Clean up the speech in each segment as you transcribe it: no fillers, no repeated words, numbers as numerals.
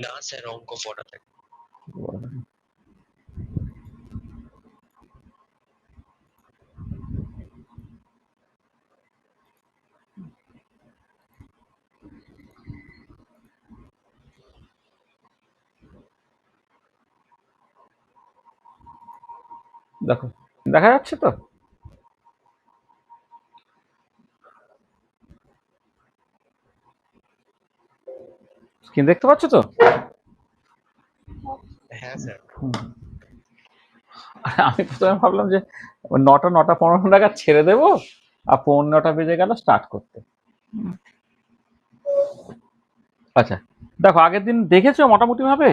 না স্যার, অঙ্ক পড়া থাকে। দেখো, দেখা যাচ্ছে তো? স্ক্রিন দেখতে পাচ্ছ তো? হ্যাঁ স্যার। আমি প্রথমে ভাবলাম যে 9টা 9:15 নাগাদ ছেড়ে দেবো, আর 9:15 বেজে গেল স্টার্ট করতে। আচ্ছা, দেখো আগের দিন দেখেছো মোটামুটি ভাবে?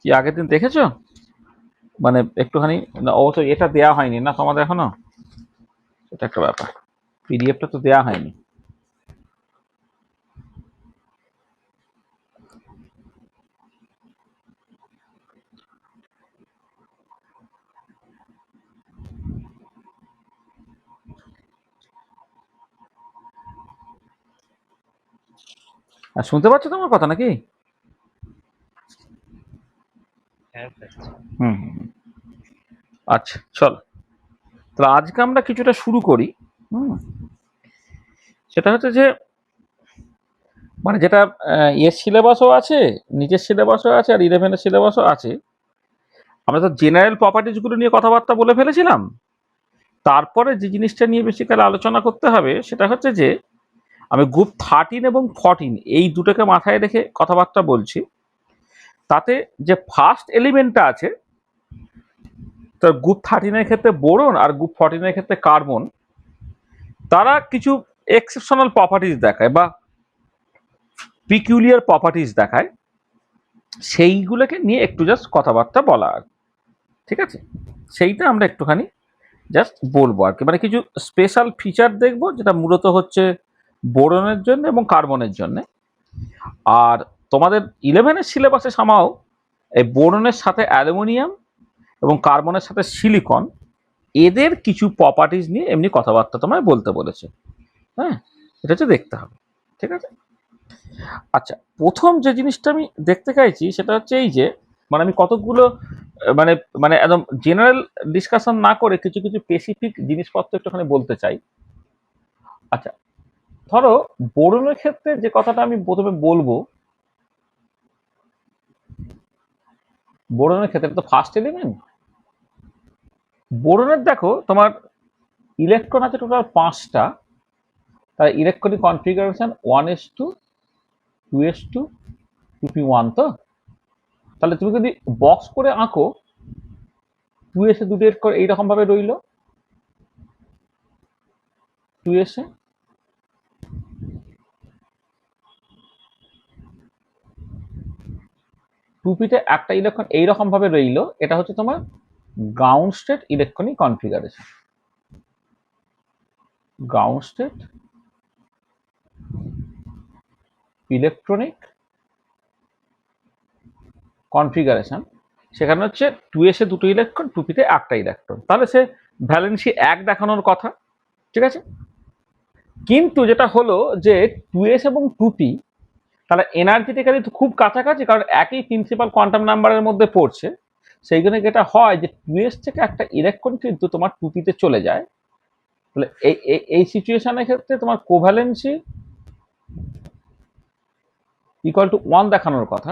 কি আগের দিন দেখেছো? মানে একটুখানি, না অবশ্য এটা দেয়া হয়নি না তোমাদের এখনো, এটা একটা ব্যাপার। পিডিএফটা তো দেয়া হয়নি। আর শুনতে পাচ্ছ তোমার কথা নাকি? হ্যাঁ স্যার। হুম হুম, হুম। আচ্ছা চল, তাহলে আজকে আমরা কিছুটা শুরু করি। হুম, সেটা হচ্ছে যে মানে যেটা এর সিলেবাসও আছে, নিচের সিলেবাসও আছে, আর 11-এর সিলেবাসও আছে। আমরা তো জেনারেল প্রপার্টিজগুলো নিয়ে কথাবার্তা বলে ফেলেছিলাম। তারপরে যে জিনিসটা নিয়ে বেসিক্যালি আলোচনা করতে হবে সেটা হচ্ছে যে আমি গ্রুপ 13 এবং 14 এই দুটোকে মাথায় রেখে কথাবার্তা বলছি। তাতে যে ফার্স্ট এলিমেন্টটা আছে, তার গ্রুপ 13-এর ক্ষেত্রে বোরন আর গ্রুপ 14-এর ক্ষেত্রে কার্বন, তারা কিছু এক্সেপশনাল প্রপার্টিজ দেখায় বা পিকুলিয়ার প্রপার্টিজ দেখায়, সেইগুলোকে নিয়ে একটু জাস্ট কথাবার্তা বলা আর কি। ঠিক আছে, সেইটা আমরা একটুখানি জাস্ট বলবো আর কি, মানে কিছু স্পেশাল ফিচার দেখবো যেটা মূলত হচ্ছে বোরনের জন্য এবং কার্বনের জন্য। আর তোমাদের 11-এর সিলেবাসে সামাও এই বোরনের সাথে অ্যালুমিনিয়াম এবং কার্বনের সাথে সিলিকন, এদের কিছু প্রপার্টিজ নিয়ে এমনি কথাবার্তা তোমায় বলতে বলেছে। হ্যাঁ, এটা হচ্ছে দেখতে হবে। ঠিক আছে, আচ্ছা প্রথম যে জিনিসটা আমি দেখতে চাইছি সেটা হচ্ছে এই যে মানে আমি কতগুলো মানে মানে একদম জেনারেল ডিসকাশন না করে কিছু কিছু স্পেসিফিক জিনিসপত্র একটুখানি বলতে চাই। আচ্ছা, ধরো বোরনের ক্ষেত্রে যে কথাটা আমি প্রথমে বলবো, বোরনের ক্ষেত্রে তো ফার্স্ট এলিমেন্ট। বোরনের দেখো তোমার ইলেকট্রন আছে টোটাল 5টা, তার electronic configuration 1s2, 2s2, 2p1। তো তাহলে তুমি যদি বক্স করে আঁকো, 2s-এ দুটো ইলেকট্রন এইরকম ভাবে রইলো, 2s-এ 2p-তে একটা ইলেকট্রন এইরকম ভাবে রইলো, এটা হচ্ছে তোমার ground state electronic configuration. Ground state electronic configuration, সেখানে হচ্ছে 2s-এ দুটো ইলেকট্রন, 2p-তে একটা ইলেকট্রন, তাহলে সে ভ্যালেন্সি 1 দেখানোর কথা। ঠিক আছে, কিন্তু যেটা হলো যে 2s এবং 2p তাহলে এনার্জেটিক্যালি খুব কাছাকাছি, কারণ একই প্রিন্সিপাল কোয়ান্টাম নাম্বারের মধ্যে পড়ছে। সেই জন্য যেটা হয় যে 2s থেকে একটা ইলেকট্রন কিন্তু তোমার 2p-তে চলে যায়। তাহলে এই সিচুয়েশনের ক্ষেত্রে তোমার কোভ্যালেন্সি ইকুয়াল টু 1 দেখানোর কথা,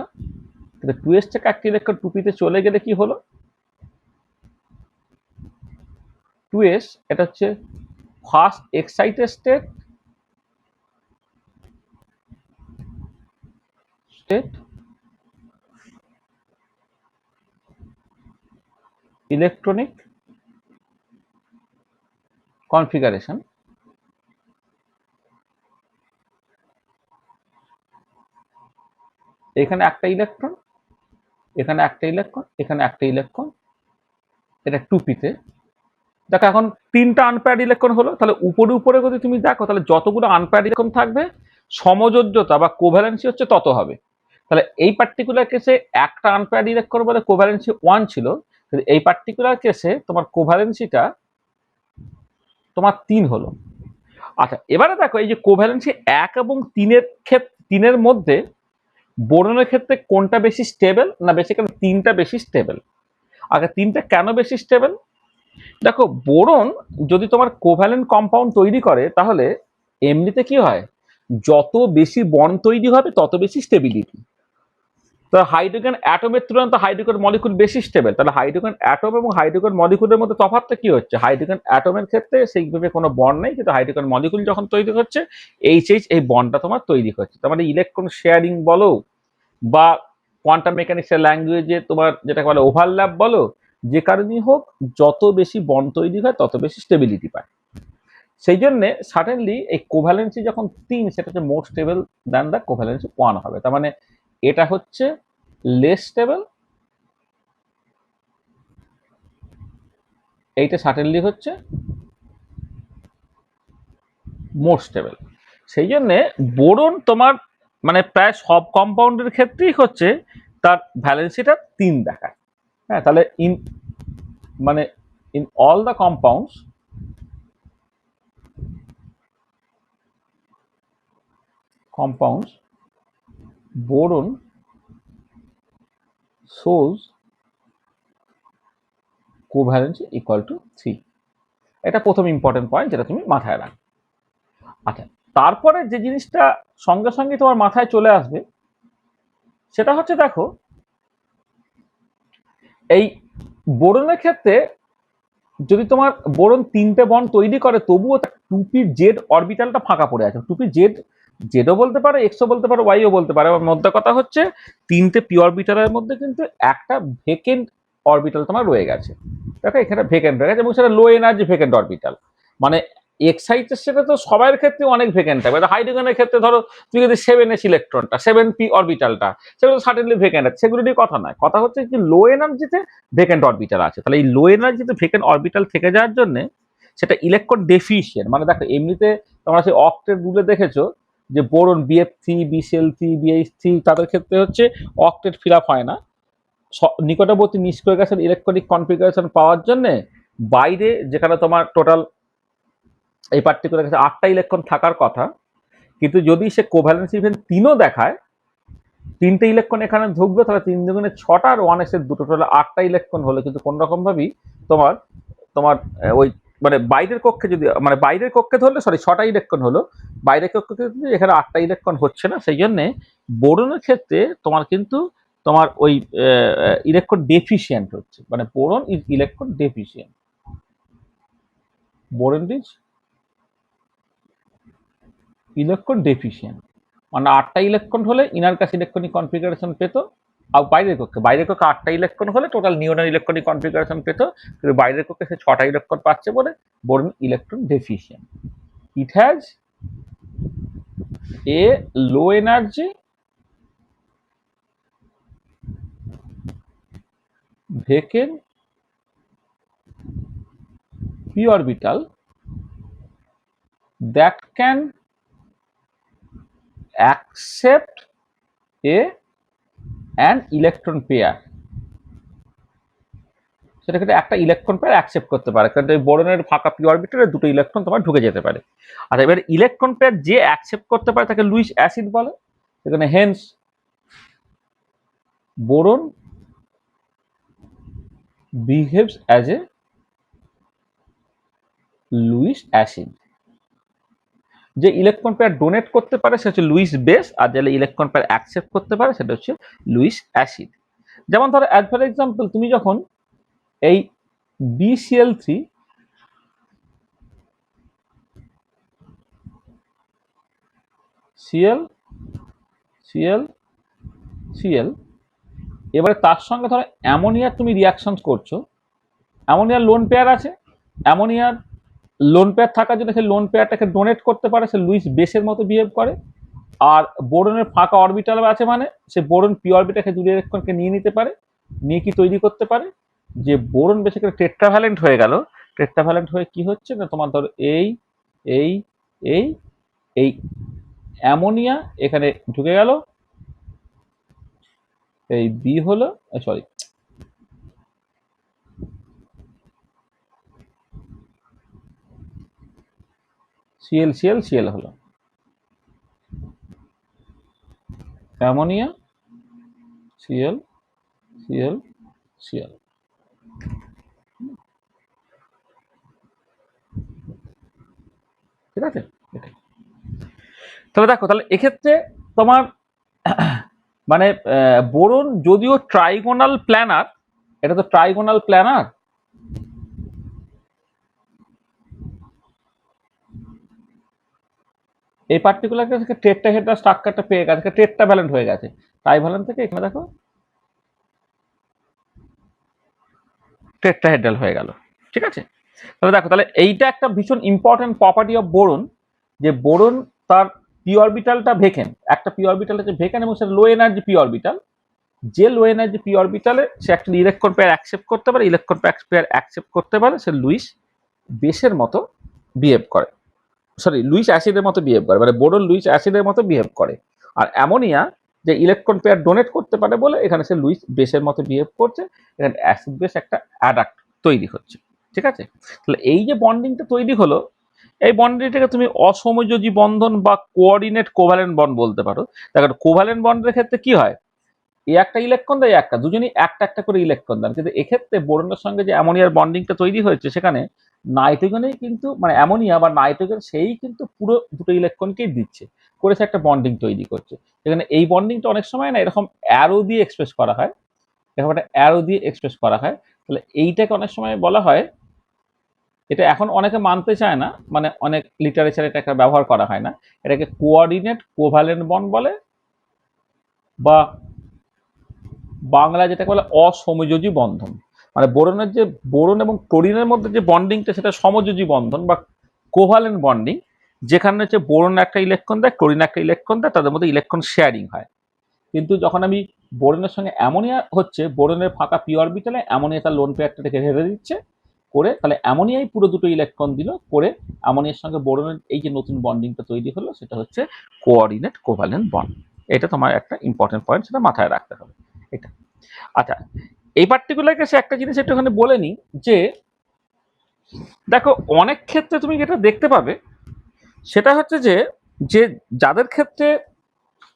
কিন্তু 2s থেকে একটা ইলেকট্রন 2p-তে চলে গেলে কি হলো, 2s এটা হচ্ছে first excited state, state electronic configuration. এখানে একটা ইলেকট্রন, এখানে একটা ইলেকট্রন, এখানে একটা ইলেকট্রন, এটা 2p-তে। দেখো এখন 3টা আনপেয়ার্ড ইলেকট্রন হলো, তাহলে উপরে উপরে যদি তুমি দেখো তাহলে যতগুলো আনপেয়ার্ড ইলেকট্রন থাকবে সমযোজ্যতা বা কোভ্যালেন্সি হচ্ছে তত হবে। তাহলে এই পার্টিকুলার কেসে একটা আনপেয়ার্ড ইলেকট্রন বলে কোভ্যালেন্সি 1 ছিল, এই পার্টিকুলার কেসে তোমার কোভ্যালেন্সিটা তোমার 3 হলো। আচ্ছা, এবারে দেখো এই যে কোভ্যালেন্সি 1 এবং 3-এর মধ্যে বোরনের ক্ষেত্রে কোনটা বেশি স্টেবল, না বেসিক্যালি 3টা বেশি স্টেবল। আগে 3টা কেন বেশি স্টেবল? দেখো, বোরন যদি তোমার কোভ্যালেন্ট কম্পাউন্ড তৈরি করে তাহলে এমনিতে কি হয়, যত বেশি বন্ড তৈরি হবে তত বেশি স্টেবিলিটি। তো হাইড্রোজেন অ্যাটমের তুলনায় তো হাইড্রোজেন মলিকুল বেশি স্টেবল, তাহলে হাইড্রোজেন অ্যাটম এবং হাইড্রোজেন মলিকুলের মধ্যে তফাৎটা কি হচ্ছে, হাইড্রোজেন অ্যাটমের ক্ষেত্রে সেইভাবে কোনো বন্ড নেই, কিন্তু হাইড্রোজেন মলিকুল যখন তৈরি হচ্ছে এইচএইচ এই বন্ডটা তোমার তৈরি হচ্ছে। তার মানে ইলেকট্রন শেয়ারিং বলো বা কোয়ান্টাম মেকানিক্সের ল্যাঙ্গুয়েজে তোমার যেটা বলে ওভারল্যাপ বলো, যে কারণেই হোক যত বেশি বন্ড তৈরি হয় তত বেশি স্টেবিলিটি পায়। সেই জন্য সাডেনলি এই কোভ্যালেন্সি যখন 3 সেটা হচ্ছে মোর স্টেবল দ্যান দ্য কোভ্যালেন্সি 1 হবে। তার মানে এটা হচ্ছে লেস স্টেবল, এইটা সার্টেনলি হচ্ছে মোর স্টেবল। সেই জন্যে বোরন তোমার মানে প্রায় সব কম্পাউন্ডের ক্ষেত্রেই হচ্ছে তার ভ্যালেন্সিটা 3 দেখায়। হ্যাঁ, তাহলে মানে in all the compounds boron shows covalency equal to 3। এটা প্রথম ইম্পর্টেন্ট পয়েন্ট যেটা তুমি মাথায় রাখো। আচ্ছা, তারপরে যে জিনিসটা সঙ্গে সঙ্গে তোমার মাথায় চলে আসবে সেটা হচ্ছে, দেখো এই বোরনের ক্ষেত্রে যদি তোমার বোরন 3টে বন্ড তৈরি করে তবুও 2p জেড অরবিটালটা ফাঁকা পড়ে আছে। 2p জেড, জেডও বলতে পারে, এক্সও বলতে পারে, ওয়াইও বলতে পারে। আমার মধ্যে কথা হচ্ছে 3টে পি অরবিটালের মধ্যে কিন্তু একটা ভেকেন্ট অরবিটাল তোমার রয়ে গেছে। দেখো এখানে ভেকেন্ট রয়ে গেছে এবং সেটা লো এনার্জি ভেকেন্ট অরবিটাল। মানে এক্সাইটের সেটা তো সবার ক্ষেত্রে অনেক ভেকেন্ট থাকবে। হাইড্রোজেনের ক্ষেত্রে ধরো তুই যদি 7s ইলেকট্রনটা 7p অরবিটালটা সেগুলো সার্টেনলি ভেকেন্ট আছে, সেগুলো নিয়ে কথা নয়। কথা হচ্ছে যে লো এনার্জিতে ভেকেন্ট অরবিটাল আছে। তাহলে এই লো এনার্জিতে ভেকেন্ট অরবিটাল থেকে যাওয়ার জন্য সেটা ইলেকট্রন ডেফিশিয়েন্ট। মানে দেখো এমনিতে তোমরা সেই অক্টেট রুলে দেখেছো যে বোরন BF3 BCl3 BH3 তাদের ক্ষেত্রে হচ্ছে অক্টেট ফিল আপ হয় না। নিকটবর্তী নিষ্ক্রিয় গ্যাসের ইলেকট্রনিক কনফিগারেশন পাওয়ার জন্য বাইরে যেখানে তোমার টোটাল এই পার্টিকুলার ক্ষেত্রে 8টা ইলেকট্রন থাকার কথা, কিন্তু যদি সে কোভ্যালেন্স ইভেন্ট 3ও দেখায়, 3টে ইলেকট্রন এখানে ঢুকবে, তাহলে 3 দুগুণে 6টা আর 1s এর 2টো, টোটাল 8টা ইলেকট্রন হলে কিন্তু কোন রকম ভাবেই তোমার তোমার ওই মানে বাইরের কক্ষে যদি মানে বাইরের কক্ষে ধরলে 6টা ইলেকট্রন হলো, বাইরের কক্ষে কিন্তু এখানে 8টা ইলেকট্রন হচ্ছে না। সেই জন্য বোরনের ক্ষেত্রে তোমার কিন্তু তোমার ওই ইলেকট্রন ডেফিসিয়েন্ট হচ্ছে, মানে boron is electron deficient. Boron is electron deficient, মানে 8টা ইলেকট্রন হলে ইনার কাছে ইলেকট্রনিক কনফিগারেশন পেত, আর বাইরের কক্ষে 8টা ইলেকট্রন হলে টোটাল নিউট্রাল ইলেকট্রনিক কনফিগারেশন পেত, কিন্তু বাইরের কক্ষে সে 6টা ইলেকট্রন পাচ্ছে বলে boron electron deficient. It has a low energy vacant p orbital that can accept an electron pair। সেটা কিন্তু একটা ইলেকট্রন পেয়ার অ্যাকসেপ্ট করতে পারে, কারণ এই বোরনের ফাঁকা পি অরবিটালে 2টো ইলেকট্রন তোমার ঢুকে যেতে পারে। আর এবার ইলেকট্রন পেয়ার যে অ্যাকসেপ্ট করতে পারে তাকে লুইস অ্যাসিড বলে। এখানে hence boron behaves as a Lewis acid. যে ইলেকট্রন পেয়ার ডোনেট করতে পারে সেটা হচ্ছে লুইস বেস, আর যে ইলেকট্রন পেয়ার অ্যাকসেপ্ট করতে পারে সেটা হচ্ছে লুইস অ্যাসিড। যেমন ধরো অ্যাজ ফর এক্সাম্পল তুমি যখন এই BCl3 Cl Cl Cl এবারে তার সঙ্গে ধরো অ্যামোনিয়ার তুমি রিয়াকশন করছো, অ্যামোনিয়ার লোন পেয়ার আছে, অ্যামোনিয়ার লোন পেয়ার থাকার জন্য সেই লোন পেয়ারটাকে ডোনেট করতে পারে, সে লুইস বেসের মতো বিহেভ করে। আর বোরনের ফাঁকা অরবিটাল আছে মানে সে বোরন পি অরবিটালকে দুই ইলেকট্রনকে নিয়ে নিতে পারে, নিয়ে কি তৈরি করতে পারে, যে বোরন বেসিক্যালি টেট্রাভ্যালেন্ট হয়ে গেল। টেট্রাভ্যালেন্ট হয়ে কি হচ্ছে না, তোমার ধরো এই এই এই এই অ্যামোনিয়া এখানে ঢুকে গেল, এই বি হলো সরি সিএল সিএল সিএল হলো, অ্যামোনিয়া সিএল সিএল সিএল। ঠিক আছে, এটাই। তাহলে দেখো, তাহলে এক্ষেত্রে তোমার মানে বোরন যদিও ট্রাইগোনাল প্ল্যানার, এটা তো ট্রাইগোনাল প্ল্যানার, এই পার্টিকুলার কেসে টেট্রাহেড্রাল স্ট্রাকচারটা পেয়ে গেছে, টেট্রাভ্যালেন্ট হয়ে গেছে, ট্রাইভ্যালেন্ট থেকে এখানে দেখো টেট্রাহেড্রাল হয়ে গেল। ঠিক আছে, তাহলে দেখো, তাহলে এইটা একটা ভীষণ ইম্পর্টেন্ট প্রপার্টি অফ বোরন, যে বোরন তার পি অরবিটালটা ভেকেন্ট, একটা পি অরবিটাল হচ্ছে ভেকেন্ট এবং সেটা লো এনার্জি পি অরবিটাল। যে লো এনার্জি পি অরবিটালে সে একটা ইলেকট্রন পেয়ার অ্যাকসেপ্ট করতে পারে, ইলেকট্রন পেয়ার অ্যাকসেপ্ট করতে পারে, সে লুইস বেসের মতো বিহেভ করে, সরি লুইস অ্যাসিডের মতো বিহেভ করে, মানে বোরন লুইস অ্যাসিডের মতো বিহেভ করে। আর অ্যামোনিয়া যে ইলেকট্রন পেয়ার ডোনেট করতে পারে বলে এখানে সে লুইস বেসের মতো বিহেভ করছে, এখানে অ্যাসিড বেস একটা অ্যাডাক্ট তৈরি হচ্ছে। ঠিক আছে, তাহলে এই যে বন্ডিংটা তৈরি হলো, এই বন্ডিংটাকে তুমি অসমযোজী বন্ধন বা কোঅর্ডিনেট কোভ্যালেন্ট বন্ড বলতে পারো। দেখো, কোভ্যালেন্ট বন্ডের ক্ষেত্রে কি হয়, এই একটা ইলেকট্রন দেয়, একটা দুজনই একটা একটা করে ইলেকট্রন দেন, কিন্তু এক্ষেত্রে বোরনের সঙ্গে যে অ্যামোনিয়ার বন্ডিংটা তৈরি হয়েছে সেখানে নাইট্রোজেনেই কিন্তু, মানে অ্যামোনিয়া বা নাইট্রোজেন সেই কিন্তু পুরো দুটো ইলেকট্রনকেই দিচ্ছে, করে সে একটা বন্ডিং তৈরি করছে। সেখানে এই বন্ডিংটা অনেক সময় না এরকম অ্যারো দিয়ে এক্সপ্রেস করা হয়, এরকম একটা অ্যারো দিয়ে এক্সপ্রেস করা হয়। তাহলে এইটাকে অনেক সময় বলা হয়, এটা এখন অনেকে মানতে চায় না, মানে অনেক লিটারেচারে এটা একটা ব্যবহার করা হয় না, এটাকে কোঅর্ডিনেট কোভ্যালেন্ট বন্ড বলে, বা বাংলায় যেটাকে বলে অসমযোজী বন্ধন। মানে বোরনের যে বোরন এবং ক্লোরিনের মধ্যে যে বন্ডিংটা সেটা সমযোজী বন্ধন বা কোভালেন্ট বন্ডিং, যেখানে হচ্ছে বোরন একটা ইলেকট্রন দেয়, ক্লোরিন একটা ইলেকট্রন দেয়, তাদের মধ্যে ইলেকট্রন শেয়ারিং হয়। কিন্তু যখন আমি বোরনের সঙ্গে অ্যামোনিয়া হচ্ছে, বোরনের ফাঁকা পি অরবিটালে অ্যামোনিয়া তার লোন পেয়ারটাকে ঘিরে দিচ্ছে, করে তাহলে অ্যামোনিয়াই পুরো দুটো ইলেকট্রন দিল, করে অ্যামোনিয়ার সঙ্গে বোরনের এই যে নতুন বন্ডিংটা তৈরি হলো সেটা হচ্ছে কোঅর্ডিনেট কোভালেন্ট বন্ড। এটা তোমার একটা ইম্পর্টেন্ট পয়েন্ট, সেটা মাথায় রাখতে হবে এটা। আচ্ছা, এই পার্টিকুলার কেসে একটা জিনিস একটুখানি বলে নিই, যে দেখো অনেক ক্ষেত্রে তুমি যেটা দেখতে পাবে সেটা হচ্ছে যে, যে যাদের ক্ষেত্রে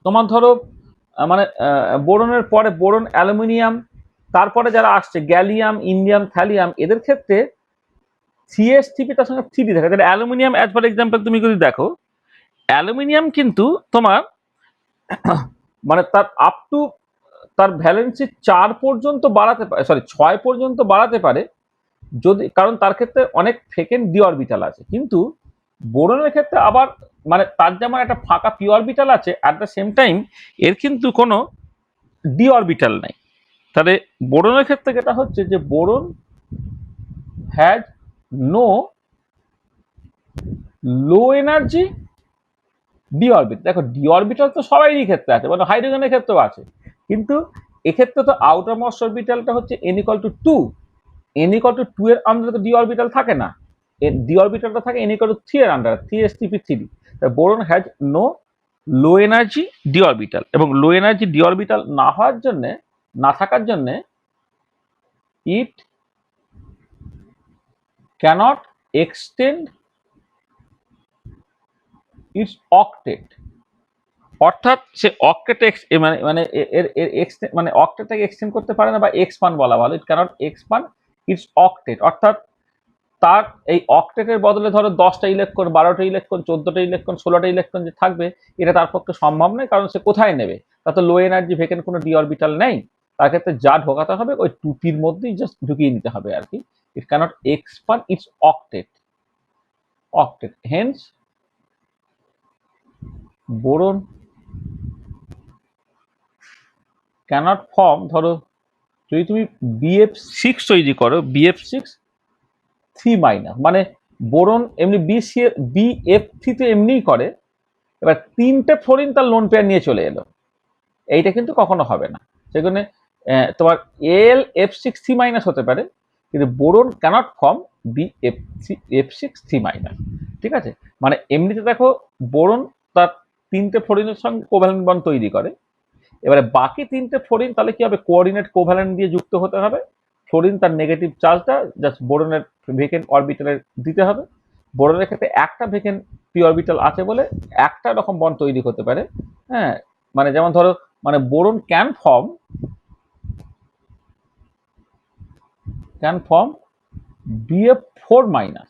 তোমার ধরো মানে বোরনের পরে বোরন অ্যালুমিনিয়াম, তারপরে যারা আসছে গ্যালিয়াম ইন্ডিয়াম থ্যালিয়াম, এদের ক্ষেত্রে সিএসটিপি তার সঙ্গে থ্রি থাকে। তাহলে অ্যালুমিনিয়াম অ্যাজ ফর এক্সাম্পল তুমি যদি দেখো, অ্যালুমিনিয়াম কিন্তু তোমার মানে তার আপ টু তার ভ্যালেন্সি 4 পর্যন্ত বাড়াতে পারে, সরি 6 পর্যন্ত বাড়াতে পারে, যদি, কারণ তার ক্ষেত্রে অনেক ফেকেন্ড ডি অরবিটাল আছে। কিন্তু বোরনের ক্ষেত্রে আবার মানে তার যেমন একটা ফাঁকা পি অরবিটাল আছে, অ্যাট দ্য সেম টাইম এর কিন্তু কোনো ডি অরবিটাল নাই। তাহলে বোরনের ক্ষেত্রে যেটা হচ্ছে যে boron has no low energy d orbital. দেখো ডি অরবিটাল তো সবারই ক্ষেত্রে আছে, মানে হাইড্রোজেনের ক্ষেত্রেও আছে, কিন্তু এক্ষেত্রে তো আউটার মোস্ট অরবিটালটা হচ্ছে n equal to 2, n equal to 2 এর আন্ডারে তো ডি অরবিটাল থাকে না, ডি অরবিটালটা থাকে n equal to 3 এর আন্ডারে, 3sp3। Boron has no low energy d orbital, এবং লো এনার্জি ডি অরবিটাল না হওয়ার জন্য, না থাকার জন্য, ইট ক্যানট এক্সটেন্ড ইটস অক্টেট। অর্থাৎ সে অক্টেটে মানে মানে এর এর মানে অক্টেটটাকে এক্সটেন্ড করতে পারে না, বা এক্সপান্ড বলা ভালো, ইট ক্যানট এক্সপান্ড ইটস অক্টেট। অর্থাৎ তার এই অক্টেটের বদলে ধরো 10টা ইলেকট্রন, 12টা ইলেকট্রন, 14টা ইলেকট্রন, 16টা ইলেকট্রন যে থাকবে, এটা তার পক্ষে সম্ভব নয়, কারণ সে কোথায় নেবে, তার তো লো এনার্জি ভেকেন্ট কোনো ডি অরবিটাল নেই। তার ক্ষেত্রে যা ঢোকাতে হবে ওই 2pর মধ্যেই জাস্ট ঢুকিয়ে নিতে হবে আর কি। It can't expand its octet, octet, hence boron can't form, ধরো যদি তুমি BF6 তৈরি করো, BF6 3 মানে বোরন এমনি BF3 তে এমনিই করে, এবার 3টে ফ্লোরিন তার লোন পেয়ার নিয়ে চলে এলো, এইটা কিন্তু কখনো হবে না। সেখানে তোমার AlF6 3- হতে পারে, কিন্তু বোরন ক্যানট ফর্ম BF6 3-। ঠিক আছে, মানে এমনিতে দেখো বোরন তার 3টে ফ্লোরিনের সঙ্গে কোভ্যালেন্ট বন্ড তৈরি করে, এবারে বাকি 3টে ফ্লোরিন তাহলে কি হবে, কোঅর্ডিনেট কোভ্যালেন্ট দিয়ে যুক্ত হতে হবে, ফ্লোরিন তার নেগেটিভ চার্জটা জাস্ট বোরনের ভেকেন্ট অরবিটালে দিতে হবে, বোরনের ক্ষেত্রে একটা ভেকেন্ট পি অরবিটাল আছে বলে একটা রকম বন্ড তৈরি হতে পারে। হ্যাঁ, মানে যেমন ধরো মানে boron can form BF4 minus,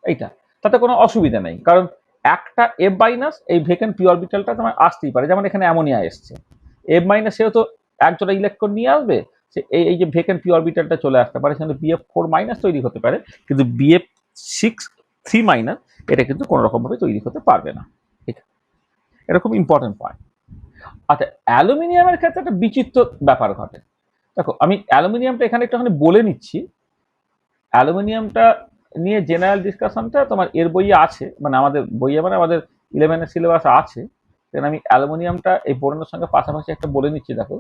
এইটা তাতে কোনো অসুবিধা নেই, কারণ একটা F মাইনাস এই ভেকেন্ট পি অরবিটালটা তোমার আসতেই পারে। যেমন এখানে অ্যামোনিয়া এসছে, F মাইনাস সেও তো একজোড়া ইলেকট্রন নিয়ে আসবে, সে এই যে ভেকেন্ট পি অরবিটালটা চলে আসতে পারে, সেখানে BF4 মাইনাস তৈরি হতে পারে, কিন্তু BF3 মাইনাস এটা কিন্তু কোনো রকম ভাবে তৈরি হতে পারবে না। এটা খুব ইম্পর্টেন্ট পয়েন্ট। আচ্ছা, অ্যালুমিনিয়ামের ক্ষেত্রে একটা বিচিত্র ব্যাপার ঘটে। দেখো আমি অ্যালুমিনিয়ামটা এখানে একটুখানি বলে নিচ্ছি। অ্যালুমিনিয়ামটা নিয়ে জেনারেল ডিসকাশনটা তোমার এর বইয়ে আছে, মানে আমাদের বইয়ে মানে আমাদের 11-এর সিলেবাস আছে। আমি অ্যালুমিনিয়ামটা এই বোরনের সঙ্গে পাশাপাশি একটা বলে নিচ্ছি। দেখো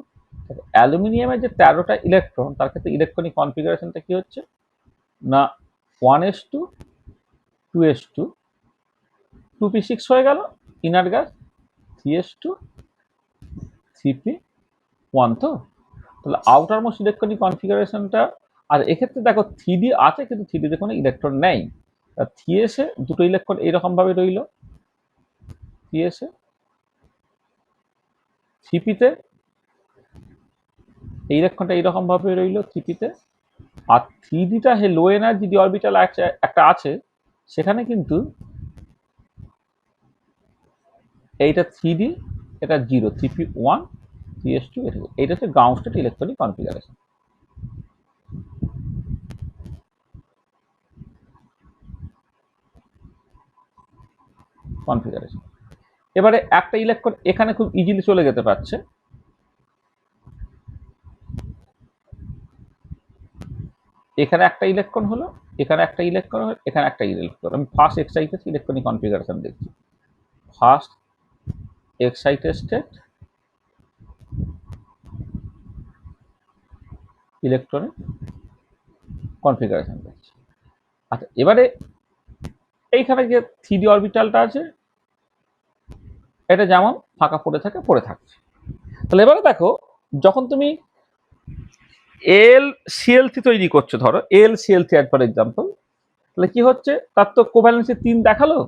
অ্যালুমিনিয়ামের যে 13টা ইলেকট্রন, তার ক্ষেত্রে ইলেকট্রনিক কনফিগারেশনটা কি হচ্ছে না 1s2 2s2 2p6 হয়ে গেল ইনার গ্যাস, 3s2 3p1। তো তাহলে আউটার মোস্ট ইলেকট্রনিক কনফিগারেশনটা, আর এক্ষেত্রে দেখো 3d আছে কিন্তু 3d তে কোনো ইলেকট্রন নেই। 3s এ দুটো ইলেকট্রন এইরকম ভাবে রইল, 3s এ 3p তে এই ইলেকট্রনটা এইরকম ভাবে রইল 3p তে, আর 3d টা লো এনার্জি ডি অরবিটাল একটা আছে, সেখানে কিন্তু এইটা 3d, এটা 0, 3p1 3s2, এটা হচ্ছে গ্রাউন্ড স্টেট ইলেকট্রনিক কনফিগারেশন। এবারে একটা ইলেকট্রন এখানে খুব ইজিলি চলে যেতে পারছে, এখানে একটা ইলেকট্রন হলো, এখানে একটা ইলেকট্রন হলো, এখানে একটা ইলেকট্রন। আমি ফার্স্ট এক্সাইটেড ইলেকট্রনিক কনফিগারেশন দেখছি। First excited state electronic configuration দেখছি। আচ্ছা, এবারে এইখানে যে 3d অরবিটালটা আছে, এটা যেমন ফাঁকা পড়ে থাকছে। তাহলে এবারে দেখো, যখন তুমি LCl3 তৈরি করছো, ধরো LCl3 ফর এক্সাম্পল, তাহলে কি হচ্ছে, তার তো কোভ্যালেন্সি 3 দেখালো।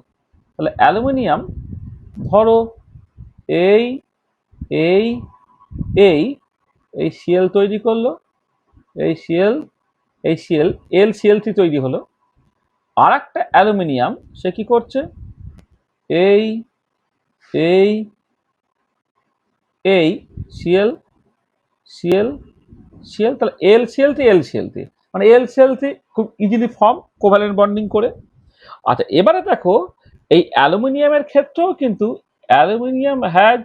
তাহলে অ্যালুমিনিয়াম ধরো এই এই এই এই সিএল তৈরি করলো, এই সিএল LCl3 তৈরি হলো। আর একটা অ্যালুমিনিয়াম সে কি করছে, এই এই এই সিএল সিএল সিএল, তাহলে LCl3 মানে LCl3 খুব ইজিলি ফর্ম কোভ্যালেন্ট বন্ডিং করে। আচ্ছা, এবারে দেখো এই অ্যালুমিনিয়ামের ক্ষেত্রেও কিন্তু aluminium has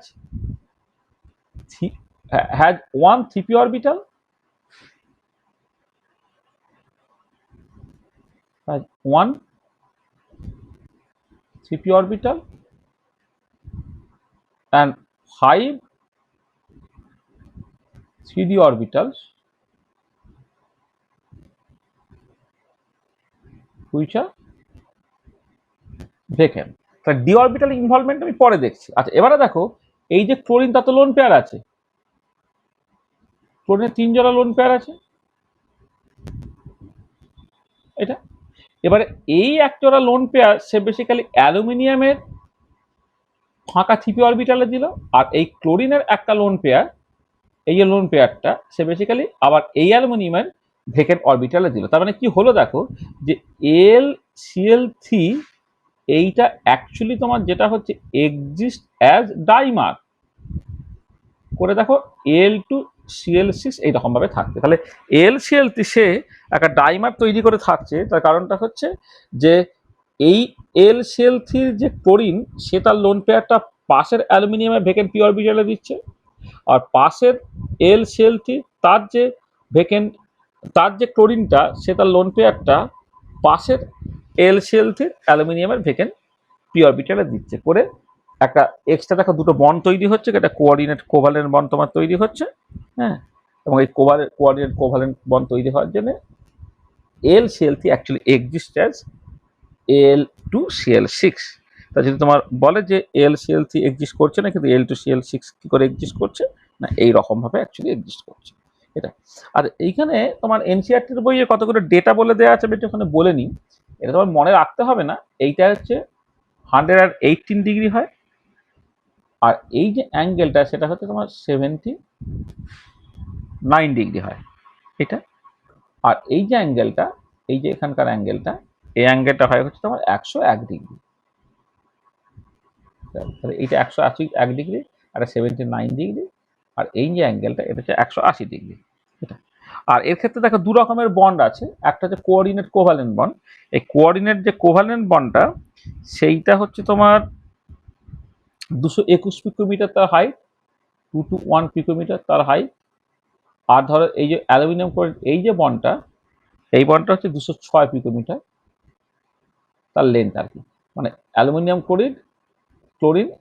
one 3p orbital, one 3p orbital and 5 3d orbitals which are vacant. তাহলে ডি অরবিটাল ইনভলভমেন্ট আমি পরে দেখছি। আচ্ছা, এবারে দেখো এই যে ক্লোরিন, তার তো লোন পেয়ার আছে, ক্লোরিনের 3 জোড়া লোন পেয়ার আছে, এটা। এবারে এই এক জোড়া লোন পেয়ার সে বেসিক্যালি অ্যালুমিনিয়ামের ফাঁকা 3p অরবিটালে দিল, আর এই ক্লোরিনের একটা লোন পেয়ার, এই যে লোন পেয়ারটা সে বেসিক্যালি আবার এই অ্যালুমিনিয়ামের ভেকেন্ট অরবিটালে দিল। তার মানে কি হলো দেখো, যে LCl3 এইটা অ্যাকচুয়ালি তোমার যেটা হচ্ছে এক্সিস্ট অ্যাজ ডাইমার করে, দেখো L2Cl6 এইরকম ভাবে থাকছে। তাহলে LCl3 সে একটা ডাইমার তৈরি করে থাকছে, তার কারণটা হচ্ছে যে এই LCl3 যে ক্লোরিন, সে তার লোন পেয়ারটা পাশের অ্যালুমিনিয়ামের ভেকেন্ট পি অরবিটালে দিচ্ছে, আর পাশের LCl3 তার যে ভেকেন্ট, তার যে ক্লোরিনটা, সে তার লোন পেয়ারটা পাশের LCl3 অ্যালুমিনিয়ামের ভেকেন্ট পি অরবিটালে দিচ্ছে করে একটা এক্সট্রা দেখো দুটো বন্ড তৈরি হচ্ছে, একটা কোঅর্ডিনেট কোভ্যালেন্ট বন্ড তোমার তৈরি হচ্ছে। হ্যাঁ, এবং এই কোঅর্ডিনেট কোভ্যালেন্ট বন্ড তৈরি হওয়ার জন্য LCl3 actually exist as L2Cl6। তা যদি তোমার বলে যে LCl3 এক্সিস্ট করছে না, কিন্তু L2Cl6 কি করে এক্সিস্ট করছে না, এই রকম ভাবে অ্যাকচুয়ালি এক্সিস্ট করছে এটা। আর এইখানে তোমার এনসিইআরটির বইয়ে কতগুলো ডেটা বলে দেওয়া আছে, আমি একটু ওখানে বলে নিই। এটা তোমার মনে রাখতে হবে না। এইটা হচ্ছে 118 ডিগ্রি হয়, আর এই যে অ্যাঙ্গেলটা সেটা হচ্ছে তোমার 79 ডিগ্রি হয় এটা। আর এই যে অ্যাঙ্গেলটা, এই যে এখানকার অ্যাঙ্গেলটা, এই অ্যাঙ্গেলটা হয় হচ্ছে তোমার 101 ডিগ্রি। তাহলে এইটা 101 ডিগ্রি, আর 79 ডিগ্রি, আর এই যে অ্যাঙ্গেলটা এটা হচ্ছে 180 ডিগ্রি। এটা। আর এর ক্ষেত্রে দেখো দু রকমের বন্ড আছে, একটা হচ্ছে কোঅর্ডিনেট কোভ্যালেন্ট বন্ড। এই কোঅর্ডিনেট যে কোভ্যালেন্ট বন্ডটা সেইটা হচ্ছে তোমার 221 পিকোমিটার তার হাইট, 2 to 1 পিকোমিটার তার হাইট। আর ধরো এই যে অ্যালুমিনিয়াম এই যে বন্ডটা, এই বন্ডটা হচ্ছে 206 পিকোমিটার তার লেন্থ আর কি। মানে অ্যালুমিনিয়াম ক্লোরিন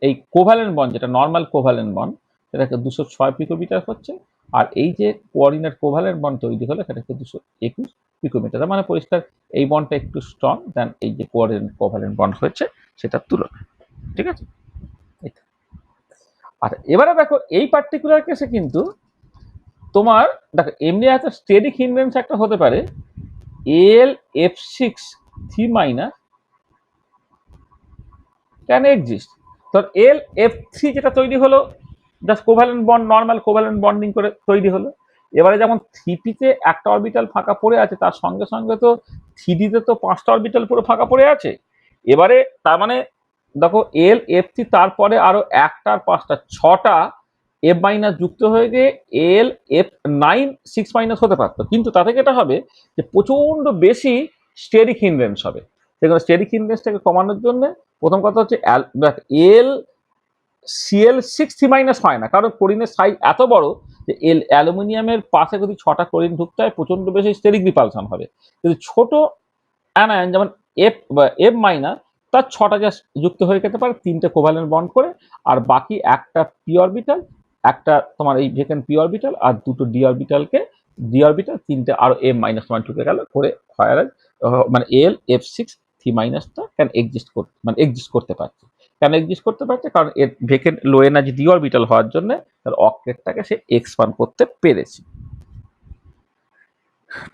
এই কোভ্যালেন্ট বন্ড, যেটা নর্মাল কোভ্যালেন্ট বন্ড, সেটাকে 206 পিকোমিটার হচ্ছে। আর এই যে কোঅর্ডিনেট কোভ্যালেন্ট বন্ড তৈরি হলো সেটাকে 221 পিকোমিটার। মানে পরিষ্কার এই বন্ডটা একটু স্ট্রং দেন এই যে কোঅর্ডিনেট কোভ্যালেন্ট বন্ড হয়েছে সেটার তুলনায়। ঠিক আছে। আচ্ছা, এবারে দেখো এই পার্টিকুলার কেসে কিন্তু তোমার দেখো এমনি একটা স্টেডিক হিন্ড্রেন্স একটা হতে পারে Al F6 3- ক্যান এক্সিস্ট। ধর Lf3 যেটা তৈরি হলো just covalent bond, normal covalent bonding করে তৈরি হলো। এবারে যেমন 3p-তে একটা অরবিটাল ফাঁকা পড়ে আছে, তার সঙ্গে সঙ্গে তো 3d-তে তো 5টা অরবিটাল পুরো ফাঁকা পড়ে আছে। এবারে তার মানে দেখো Lf3 তারপরে আরো 1টা আর 5টা 6টা F- যুক্ত হয়ে গিয়ে Lf9 6- হতে পারতো, কিন্তু তাতে যেটা হবে যে প্রচন্ড বেশি স্টেরিক হিন্ড্রেন্স হবে। সেখানে স্টেরিক হিন্ড্রেন্সটাকে কমানোর জন্য প্রথম কথা হচ্ছে Cl6 3- হয় না, কারণ ক্লোরিনের সাইজ এত বড় যে অ্যালুমিনিয়ামের পাশে যদি 6টা ক্লোরিন ঢুকতে হয় প্রচন্ড বেশি স্টেরিক রিপালশন হবে। কিন্তু ছোট অ্যানায়ন যেমন F- তার 6টা জাস্ট যুক্ত হয়ে যেতে পারে 3টে কোভ্যালেন্ট বন্ড করে, আর বাকি একটা পি অরবিটাল, একটা তোমার এই ভেকেন্ট পি অরবিটাল, আর 2টো ডি অরবিটাল 3টে আরো M- ঢুকে গেল করে হয়, মানে Lf6 3- ক্যান এক্সিস্ট করতে পারছে। কেন এক্সিস্ট করতে পারছে? কারণ এর ভেকেন্ট লো এনার্জি ডি অরবিটাল হওয়ার জন্য তার অক্টেটটাকে সে এক্সপান্ড করতে পেরেছে।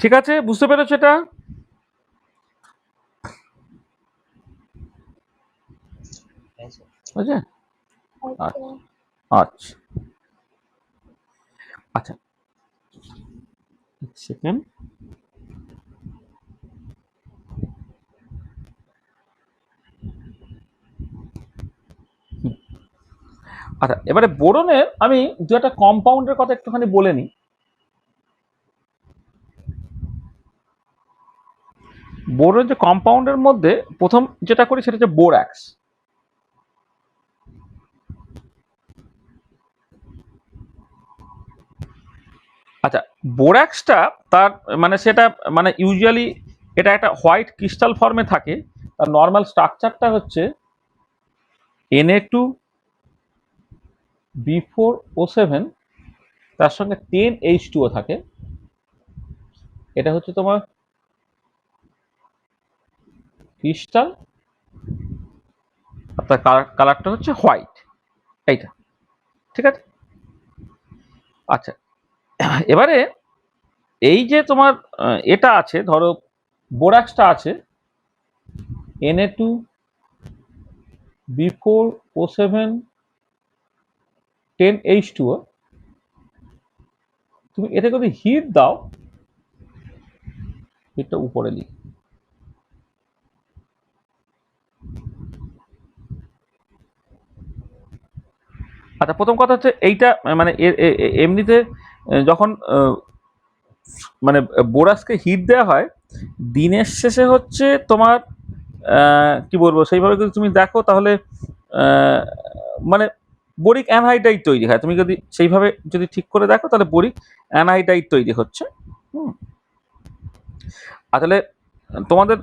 ঠিক আছে, বুঝতে পেরেছো এটা? হ্যাঁ স্যার। বুঝলে? আচ্ছা। আচ্ছা আচ্ছা, সেকেন্ড। আচ্ছা, এবারে বোরনের আমি দু একটা কম্পাউন্ডের কথা একটুখানি বলে নিই। বোরনের যে কম্পাউন্ডের মধ্যে প্রথম যেটা করি সেটা হচ্ছে বোরাক্স। আচ্ছা, বোরাক্সটা তার মানে সেটা মানে ইউজুয়ালি এটা একটা হোয়াইট ক্রিস্টাল ফর্মে থাকে। তার নর্মাল স্ট্রাকচারটা হচ্ছে Na2B4O7, তার সঙ্গে 10H2O থাকে। এটা হচ্ছে তোমার ক্রিস্টাল, আর তার কালারটা হচ্ছে হোয়াইট, এইটা। ঠিক আছে। আচ্ছা, এবারে এই যে তোমার এটা আছে, ধরো বোরাক্সটা আছে Na2B4O7 10H2O। তুমি এটা যদি হিট দাও, হিটটা উপরে লিখ। আচ্ছা, প্রথম কথা হচ্ছে এইটা মানে এমনিতে যখন মানে বোরাসকে হিট দেওয়া হয় দিনের শেষে হচ্ছে তোমার কি বলবো, সেইভাবে যদি তুমি দেখো তাহলে মানে বরিক অ্যানহাইড্রাইড তৈরি হয়। তুমি যদি সেইভাবে যদি ঠিক করে দেখো তাহলে বরিক অ্যানহাইড্রাইড তৈরি হচ্ছে। আসলে তোমাদের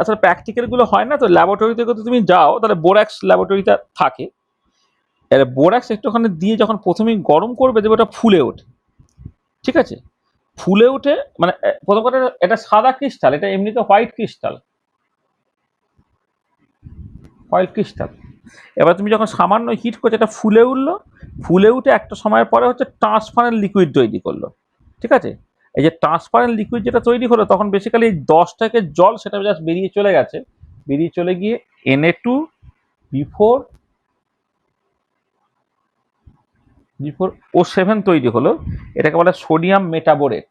আসলে প্র্যাকটিক্যালগুলো হয় না তো, ল্যাবরেটরিতে যদি তুমি যাও তাহলে বোরাক্স ল্যাবরেটরিটা থাকে। বোরাক্স একটুখানি দিয়ে যখন প্রথমেই গরম করবে দেবে ওটা ফুলে ওঠে। ঠিক আছে, ফুলে উঠে মানে প্রথম কথা এটা সাদা ক্রিস্টাল, এটা এমনিতে হোয়াইট ক্রিস্টাল। এবার তুমি যখন সামান্য হিট করছো এটা ফুলে উঠলো, ফুলে উঠে একটা সময়ের পরে হচ্ছে ট্রান্সপারেন্ট লিকুইড তৈরি করলো। ঠিক আছে, এই যে ট্রান্সপারেন্ট লিকুইড যেটা তৈরি হলো তখন বেসিক্যালি 10 থেকে জল সেটা জাস্ট বেরিয়ে চলে গেছে, বেরিয়ে চলে গিয়ে Na2 বিফোর O7 তৈরি হলো, এটাকে বলে সোডিয়াম মেটাবোরেট।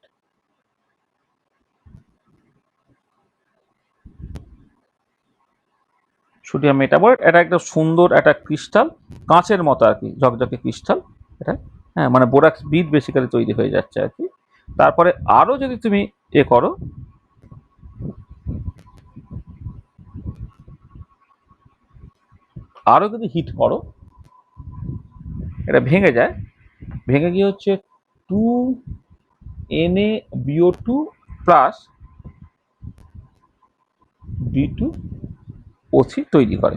সোডিয়াম মেটাবোরেট এটা একটা সুন্দর একটা ক্রিস্টাল, কাঁচের মতো আর কি, ঝকঝকে ক্রিস্টাল এটা। হ্যাঁ, মানে বোরাক্স বিট বেসিক্যালি তৈরি হয়ে যাচ্ছে আর কি। তারপরে আরো যদি তুমি করো, আরো যদি হিট করো, এটা ভেঙে যায়, ভেঙে গিয়ে হচ্ছে 2Na BO2 প্লাস B2O3 তৈরি করে।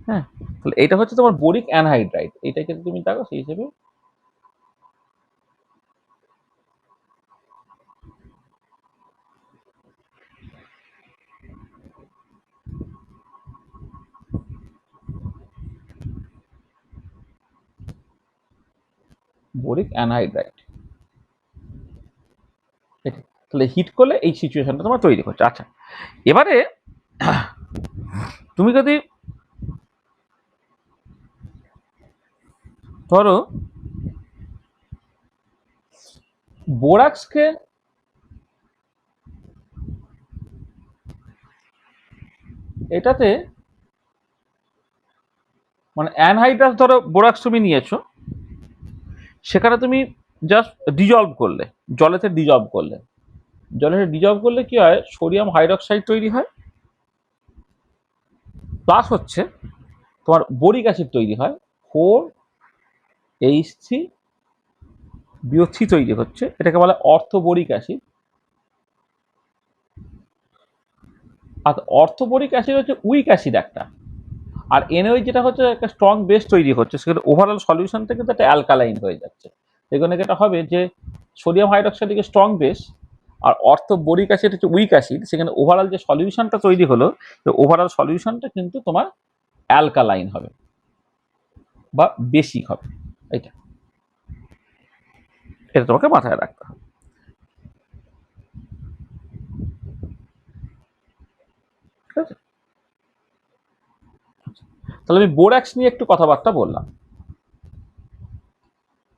হ্যাঁ, তাহলে এটা হচ্ছে তোমার বোরিক অ্যানহাইড্রাইড, এটাকে তুমি দেখো সেই হিসেবে বোরিক অ্যানহাইড্রাইড। তাহলে হিট করলে এই সিচুয়েশনটা তোমার তৈরি হচ্ছে। আচ্ছা, এবারে তুমি যদি ধরো বোরাক্সকে এটাতে মানে অ্যানহাইড্রাস, ধরো বোরাক্স তুমি নিয়েছো, সেখানে তুমি জাস্ট ডিজলভ করলে, জলেতে ডিজলভ করলে, জলেতে ডিজলভ করলে কি হয়, সোডিয়াম হাইড্রক্সাইড তৈরি হয়, প্লাস হচ্ছে তোমার বোরিক অ্যাসিড তৈরি হয়, 4H3BO3 তৈরি হচ্ছে, এটাকে বলে অর্থোবোরিক অ্যাসিড। আর অর্থোবোরিক অ্যাসিড হচ্ছে উইক অ্যাসিড একটা, আর NaOH যেটা হচ্ছে একটা স্ট্রং বেস তৈরি হচ্ছে, সেখানে ওভারঅল সলিউশন থেকে তো একটা অ্যালকালাইন হয়ে যাচ্ছে। এখানে যেটা হবে যে সোডিয়াম হাইড্রক্সাইড থেকে স্ট্রং বেস, আর অর্থোবোরিক অ্যাসিড হচ্ছে উইক অ্যাসিড, সেখানে ওভারঅল যে সলিউশনটা তৈরি হলো, ওভারঅল সলিউশনটা কিন্তু তোমার অ্যালকালাইন হবে বা বেসিক হবে। এটা এটা তোমাকে মাথায় রাখতে হবে। ঠিক আছে, তাহলে আমি বোরাক্স নিয়ে একটু কথাবার্তা বললাম।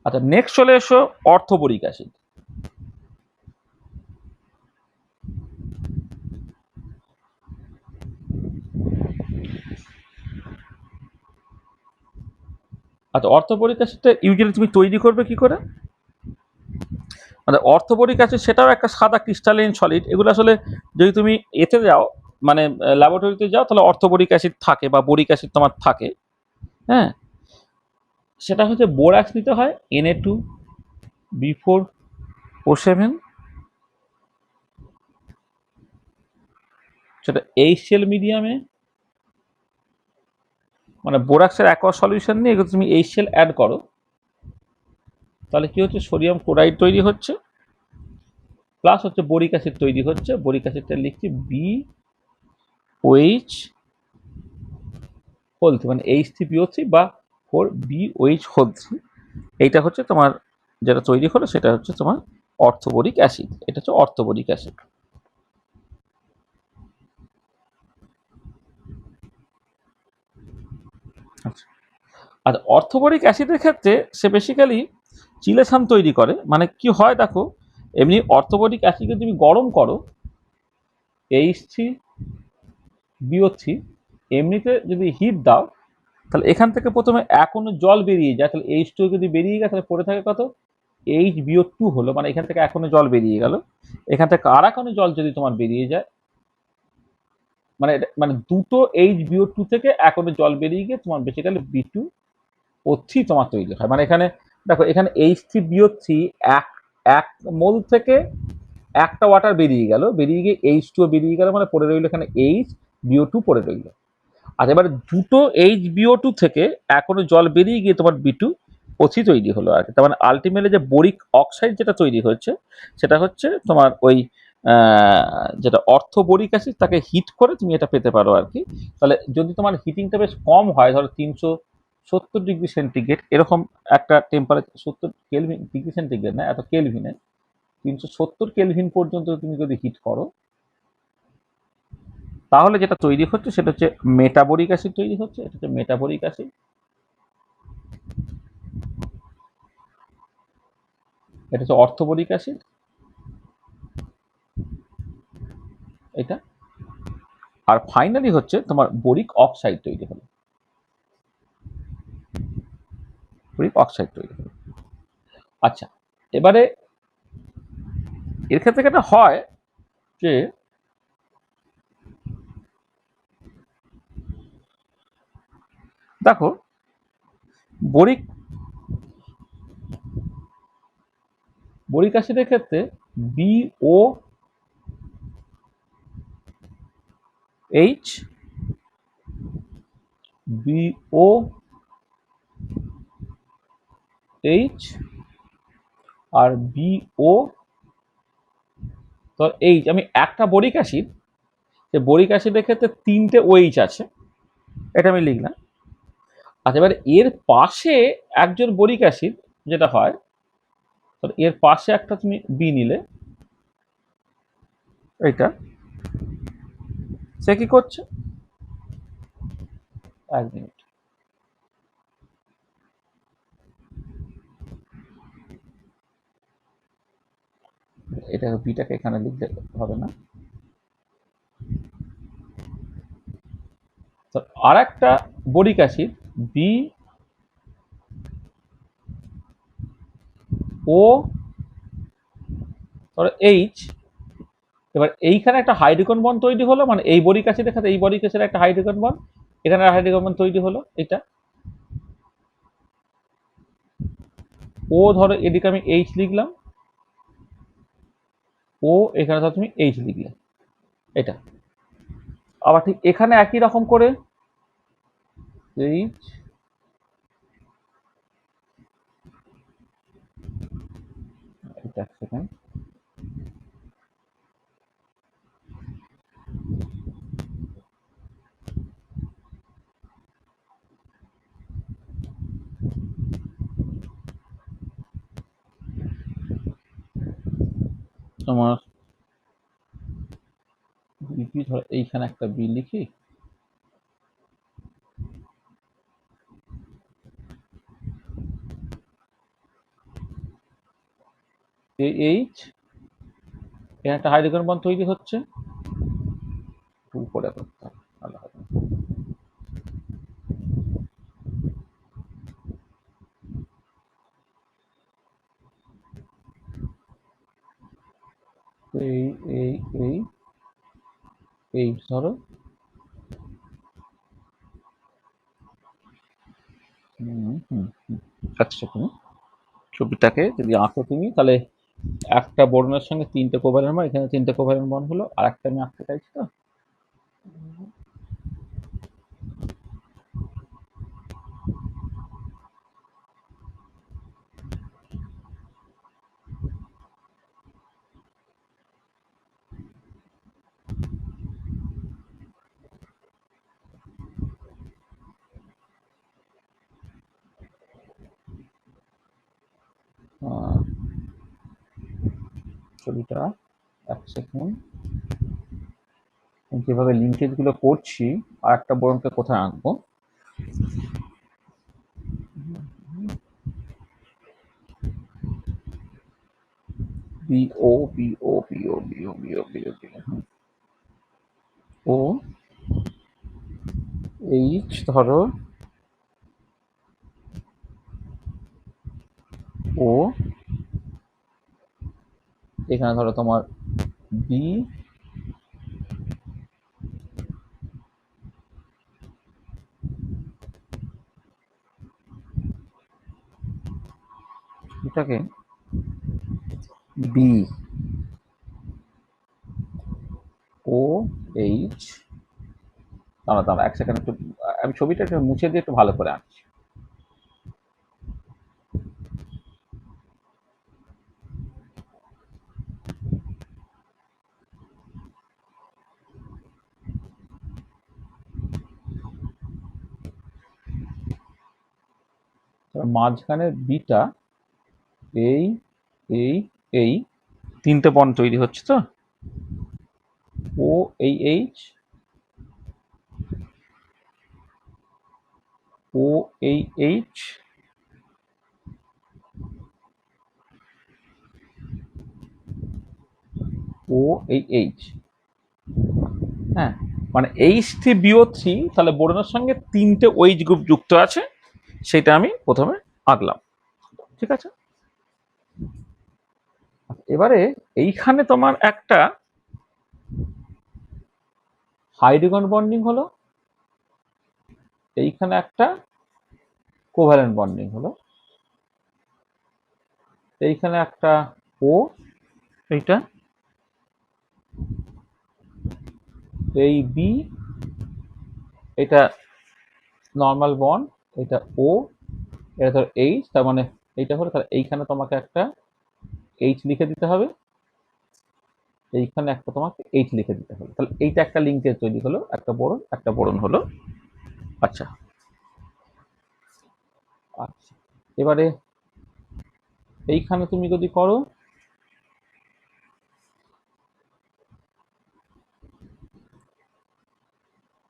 আচ্ছা, নেক্সট চলে এসো অর্থোবোরিক অ্যাসিড। আচ্ছা, অর্থোবোরিক অ্যাসিডটা ইউজুয়ালি তুমি তৈরি করবে কি করে? মানে অর্থোবোরিক অ্যাসিড সেটাও একটা সাদা ক্রিস্টালাইন সলিড, এগুলো আসলে যদি তুমি এতে যাও, মানে ল্যাবরেটরিতে যাও, তাহলে অর্থোবোরিক অ্যাসিড থাকে বা বোরিক অ্যাসিড তোমার থাকে। হ্যাঁ, সেটা হচ্ছে বোরাক্স নিতে হয়, Na2B4O7, সেটা HCl মিডিয়ামে, মানে বোরাক্সের অ্যাকোয়াস সলিউশন নিয়ে তুমি HCl অ্যাড করো, তাহলে কি হচ্ছে, সোডিয়াম ক্লোরাইড তৈরি হচ্ছে, প্লাস হচ্ছে বোরিক অ্যাসিড তৈরি হচ্ছে। বোরিক অ্যাসিডটা লিখছি BOH হোল 3, মানে H3BO3 বা 4BOH হোল 3। এইটা হচ্ছে তোমার যেটা তৈরি হলো, সেটা হচ্ছে তোমার অর্থোবোরিক অ্যাসিড। এটা হচ্ছে অর্থোবোরিক অ্যাসিড। আচ্ছা, আর অর্থোবোরিক অ্যাসিডের ক্ষেত্রে সে বেসিক্যালি চিলেশন তৈরি করে। মানে কি হয় দেখো, এমনি অর্থোবোরিক অ্যাসিডকে তুমি গরম করো, H3BO3 এমনিতে যদি হিট দাও, তাহলে এখান থেকে প্রথমে এক অণু জল বেরিয়ে যায়, তাহলে H2 যদি বেরিয়ে গেছে, তাহলে পড়ে থাকে কত, HBO2 হলো, মানে এখান থেকে এক অণু জল বেরিয়ে গেল। এখান থেকে আর এক অণু জল যদি তোমার বেরিয়ে যায়, মানে মানে দুটো HBO2 থেকে এক অণু জল বেরিয়ে গিয়ে তোমার বেসিক্যালি B2O3 তোমার তৈরি হয়। মানে এখানে দেখো, এখানে H3BO3 এক এক মোল থেকে একটা ওয়াটার বেরিয়ে গেল, বেরিয়ে গিয়ে H2O বেরিয়ে গেল, মানে পড়ে রইল এখানে HBO2 পড়ে রইল। আর এবার দুটো HBO2 থেকে এখনো জল বেরিয়ে গিয়ে তোমার B2O3 তৈরি হলো আর কি। তার মানে আলটিমেটলি যে বোরিক অক্সাইড যেটা তৈরি হচ্ছে, সেটা হচ্ছে তোমার ওই যেটা অর্থোবোরিক অ্যাসিড, তাকে হিট করে তুমি এটা পেতে পারো আর কি। তাহলে যদি তোমার হিটিংটা বেশ কম হয়, ধরো 370 ডিগ্রি সেন্টিগ্রেড এরকম একটা টেম্পারেচার, 70 কেলভিন, ডিগ্রি সেন্টিগ্রেড না, এত কেলভিনে, 370 কেলভিন পর্যন্ত তুমি যদি হিট করো, তাহলে যেটা তৈরি হচ্ছে সেটা হচ্ছে মেটাবোরিক অ্যাসিড তৈরি হচ্ছে। এটা হচ্ছে মেটাবোরিক অ্যাসিড। এটা হচ্ছে অর্থোবোরিক অ্যাসিড। এটা আর ফাইনালি হচ্ছে তোমার বোরিক অক্সাইড তৈরি হলো। বোরিক অক্সাইড তৈরি হলো। আচ্ছা, এবারে এর ক্ষেত্রে যেটা হয় যে দেখো, বোরিক বোরিক অ্যাসিডের ক্ষেত্রে bio H, bio H R bio তো এইচ, আমি একটা বোরিক অ্যাসিড, যে বোরিক অ্যাসিডের ক্ষেত্রে 3টে ওএইচ আছে, এটা আমি লিখলাম। আচ্ছা, এবার এর পাশে একজন বোরিক অ্যাসিড যেটা হয়, এর পাশে একটা তুমি বি নিলে, এইটা সে কি করছে, 1 মিনিট, এটা বিটাকে এখানে লিখতে হবে না। তো আর একটা boric acid B O H, এবার এইখানে একটা হাইড্রোজেন বন্ড তৈরি হলো, মানে এই বোরিক অ্যাসিডের সাথে এই বোরিক অ্যাসিডের একটা হাইড্রোজেন বন্ড, এখানে হাইড্রোজেন বন্ড তৈরি হলো। এটা ও ধরো এদিকে আমি এইচ লিখলাম, ও এখানে ধরো তুমি এইচ লিখলে, এটা আবার ঠিক এখানে একই রকম করে এইচ, এটা এক সেকেন্ড, তোমার বিপি ধরো এইখানে একটা বি লিখি, এইচ, এখানে একটা হাইড্রোজেন বন্ড তৈরি হচ্ছে, উপরে করতে হবে, ভালো হবে। এই এই এই এইচ ধরো, আচ্ছা, তুমি ছবিটাকে যদি আঁকো তুমি, তাহলে একটা বোরনের সঙ্গে 3টে কোভ্যালেন্ট বন্ড, এখানে 3টে কোভ্যালেন্ট বন্ড হলো, আর একটা আমি আঁকতে চাইছি। তো ছবিটা এক সেকেন্ড, যেভাবে লিঙ্কেজ গুলো করছি, আর একটা বোরনকে কোথায় আঁকবো, BO BO BO BO BO BO BO O H ধরো, ও এখানে ধরো তোমার বি, এটাকে বি ও এইচ, দাঁড়া দাঁড়া এক সেকেন্ড, একটু আমি ছবিটা একটু মুছে দিয়ে একটু ভালো করে আঁকছি। মাঝখানে বিটা এই এই এই, তিনটে বন্ড তৈরি হচ্ছে তো, ও এই এইচ, ও এই এইচ, ও এই এইচ। হ্যাঁ, মানে H3BO3 তাহলে বোরনের সঙ্গে তিনটে ওইচ গ্রুপ যুক্ত আছে, সেটা আমি প্রথমে আঁকলাম। ঠিক আছে, এবারে এইখানে তোমার একটা হাইড্রোজেন বন্ডিং হলো, এইখানে একটা কোভ্যালেন্ট বন্ডিং হলো, এইখানে একটা ও, এইটা এই বি, এটা নর্মাল বন্ড, এটা ও, এটা ধর এইচ, তার মানে এইটা হলো, তাহলে এইখানে তোমাকে একটা এইচ লিখে দিতে হবে, এইখানে একটা তোমাকে এইচ লিখে দিতে হবে। তাহলে এইটা একটা লিঙ্কেজ তৈরি হলো, একটা বোরন হলো। আচ্ছা আচ্ছা, এবারে এইখানে তুমি যদি করো,